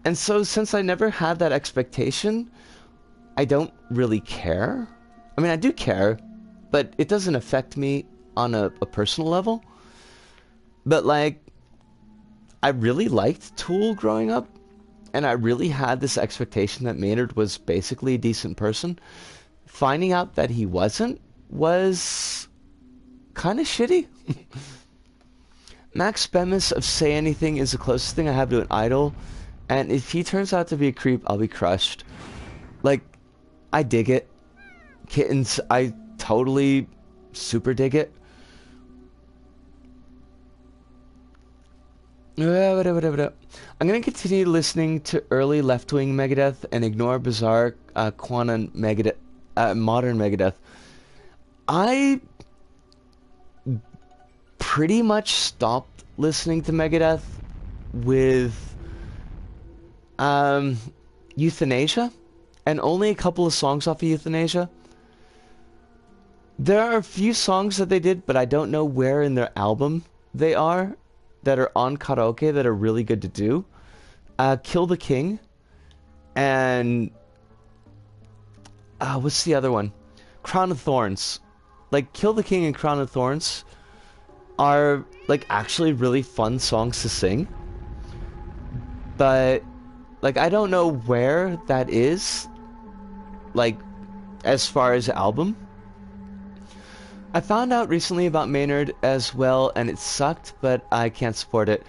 And so since I never had that expectation, I don't really care. I mean, I do care, but it doesn't affect me on a personal level. But like, I really liked Tool growing up, and I really had this expectation that Maynard was basically a decent person. Finding out that he wasn't was kind of shitty. Max Bemis of Say Anything is the closest thing I have to an idol, and if he turns out to be a creep, I'll be crushed. Like, I dig it. Kittens, I totally super dig it. I'm going to continue listening to early left-wing Megadeth and ignore bizarre Quanon Megadeth, modern Megadeth. I pretty much stopped listening to Megadeth with Euthanasia, and only a couple of songs off of Euthanasia. There are a few songs that they did, but I don't know where in their album they are, that are on karaoke that are really good to do. Kill the King, and what's the other one? Crown of Thorns. Like, Kill the King and Crown of Thorns are like actually really fun songs to sing, but like I don't know where that is, like as far as album. I found out recently about Maynard as well, and it sucked, but I can't support it.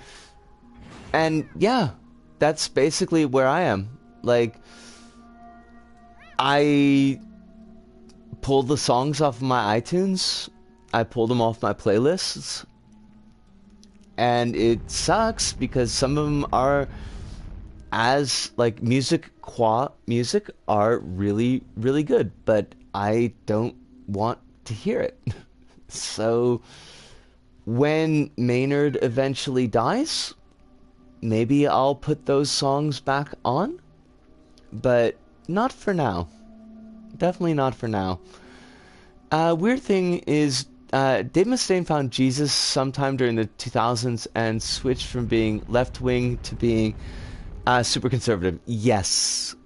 And yeah, that's basically where I am. Like, I pulled the songs off of my iTunes, I pulled them off my playlists, and it sucks because some of them are, as like music are really, really good, but I don't want to hear it. So when Maynard eventually dies, maybe I'll put those songs back on, but not for now. Definitely not for now. Weird thing is, Dave Mustaine found Jesus sometime during the 2000s and switched from being left-wing to being super conservative. Yes.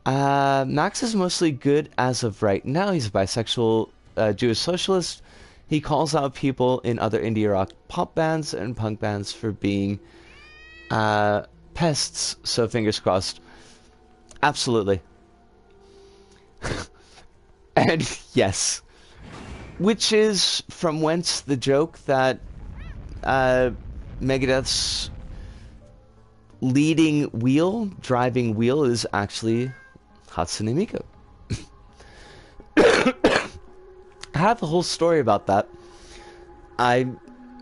Max is mostly good as of right now. He's a bisexual Jewish socialist. He calls out people in other indie rock pop bands and punk bands for being pests, so fingers crossed. Absolutely. And yes. Which is from whence the joke that Megadeth's driving wheel is actually Hatsune Miku. I have a whole story about that. I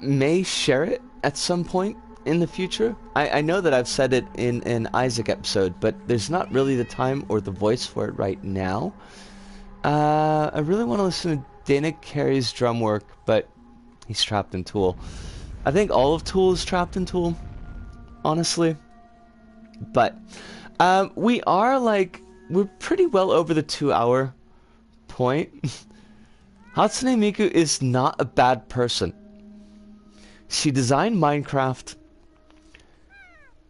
may share it at some point in the future. I know that I've said it in an Isaac episode, but there's not really the time or the voice for it right now. I really want to listen to Dana Carey's drum work, but he's trapped in Tool. I think all of Tool is trapped in Tool, honestly. But we're pretty well over the 2-hour point. Hatsune Miku is not a bad person. She designed Minecraft,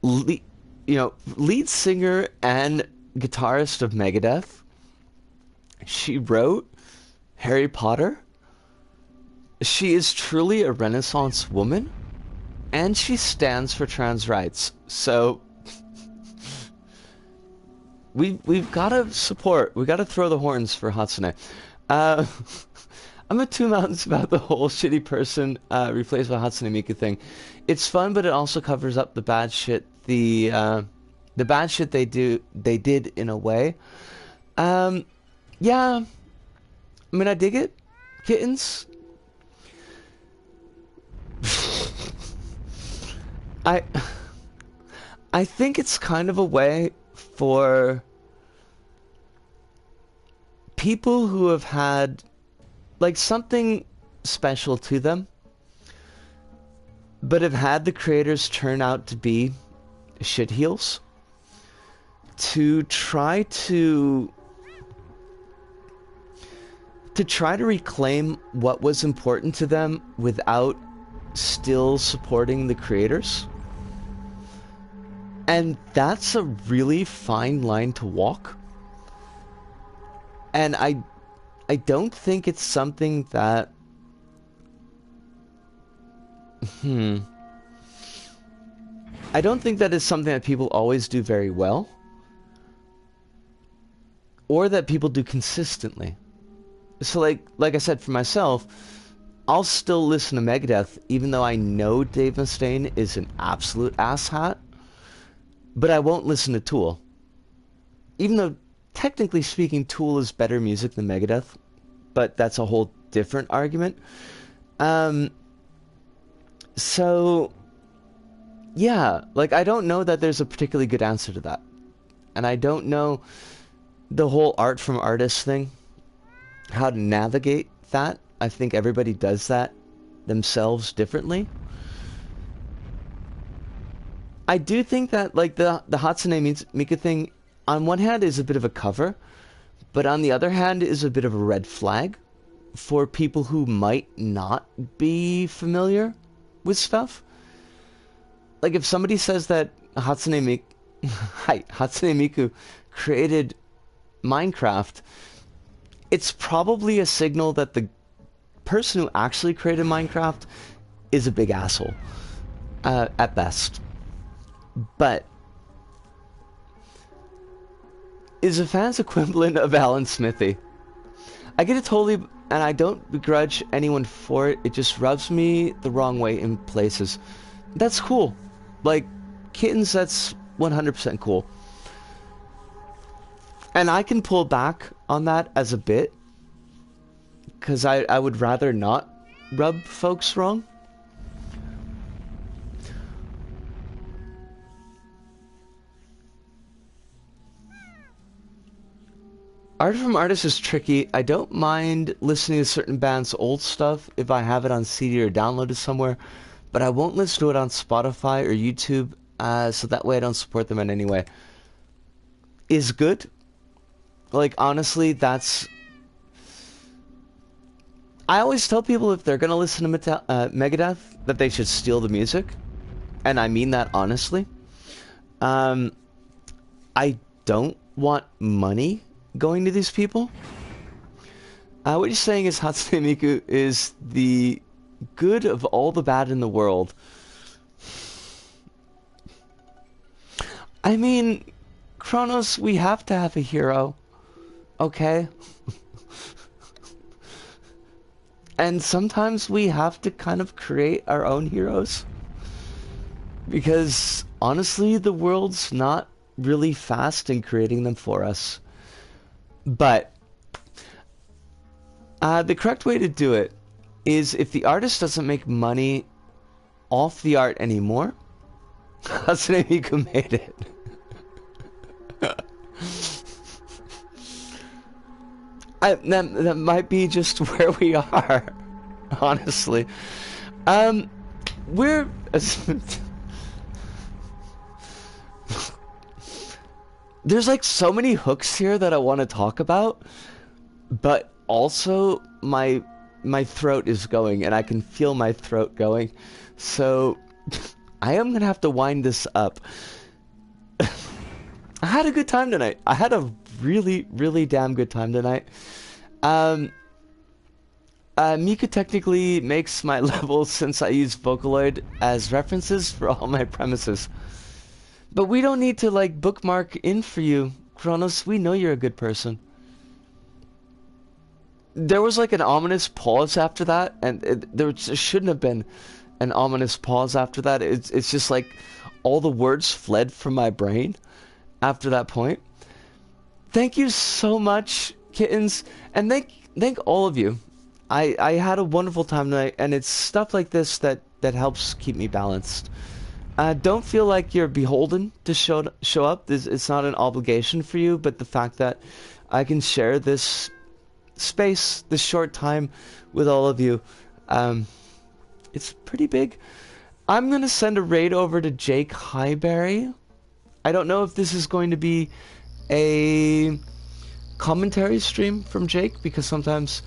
lead singer and guitarist of Megadeth, She wrote Harry Potter. She is truly a Renaissance woman, and she stands for trans rights. So we've got to support. We got to throw the horns for Hatsune. I'm at two mountains about the whole shitty person replaced by Hatsune Miku thing. It's fun, but it also covers up the bad shit. The bad shit they did in a way. Yeah. I mean, I dig it. Kittens. I think it's kind of a way for people who have had like something special to them, but have had the creators turn out to be shitheels, to try to reclaim what was important to them without still supporting the creators. And that's a really fine line to walk. And I don't think it's something that I don't think that is something that people always do very well, or that people do consistently. So like I said, for myself, I'll still listen to Megadeth even though I know Dave Mustaine is an absolute asshat, but I won't listen to Tool. Even though, technically speaking, Tool is better music than Megadeth, but that's a whole different argument. So, yeah, like, I don't know that there's a particularly good answer to that. And I don't know the whole art from artist thing, how to navigate that. I think everybody does that themselves differently. I do think that, like, the Hatsune Miku thing, on one hand, is a bit of a cover, but on the other hand, is a bit of a red flag for people who might not be familiar with stuff. Like, if somebody says that Hatsune Miku created Minecraft, it's probably a signal that the person who actually created Minecraft is a big asshole, at best. But is a fan's equivalent of Alan Smithy. I get it totally, and I don't begrudge anyone for it. It just rubs me the wrong way in places. That's cool. Like, kittens, that's 100% cool. And I can pull back on that as a bit, because I would rather not rub folks wrong. Art from artists is tricky. I don't mind listening to certain bands' old stuff if I have it on CD or downloaded somewhere, but I won't listen to it on Spotify or YouTube, so that way I don't support them in any way. Is good. Like, honestly, that's... I always tell people if they're gonna listen to Megadeth, that they should steal the music. And I mean that honestly. I don't want money going to these people. What you're saying is Hatsune Miku is the good of all the bad in the world. I mean, Kronos, we have to have a hero. Okay? And sometimes we have to kind of create our own heroes. Because, honestly, the world's not really fast in creating them for us. But the correct way to do it is if the artist doesn't make money off the art anymore, Hatsune Miku made it. That might be just where we are, honestly. We're... There's like so many hooks here that I want to talk about, but also my throat is going, and I can feel my throat going, so I am gonna have to wind this up. I had a good time tonight. I had a really, really damn good time tonight. Mika technically makes my levels since I use Vocaloid as references for all my premises. But we don't need to, like, bookmark in for you, Kronos. We know you're a good person. There was, like, an ominous pause after that, and there shouldn't have been an ominous pause after that. It's just, like, all the words fled from my brain after that point. Thank you so much, kittens, and thank all of you. I had a wonderful time tonight, and it's stuff like this that helps keep me balanced. Don't feel like you're beholden to show up. It's not an obligation for you, but the fact that I can share this space, this short time with all of you, it's pretty big. I'm going to send a raid over to Jake Highberry. I don't know if this is going to be a commentary stream from Jake, because sometimes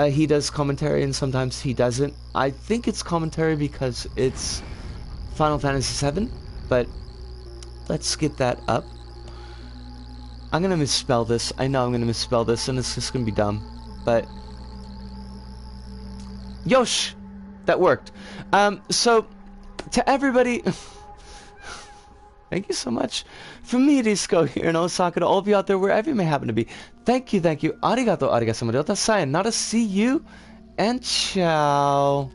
he does commentary and sometimes he doesn't. I think it's commentary because it's Final Fantasy VII, but let's get that up. I'm gonna misspell this. I know I'm gonna misspell this, and it's just gonna be dumb. But Yosh, that worked. So to everybody, thank you so much. From me, Risco here in Osaka, to all of you out there, wherever you may happen to be. Thank you. Arigato, arigato, sayonara, see you, and ciao.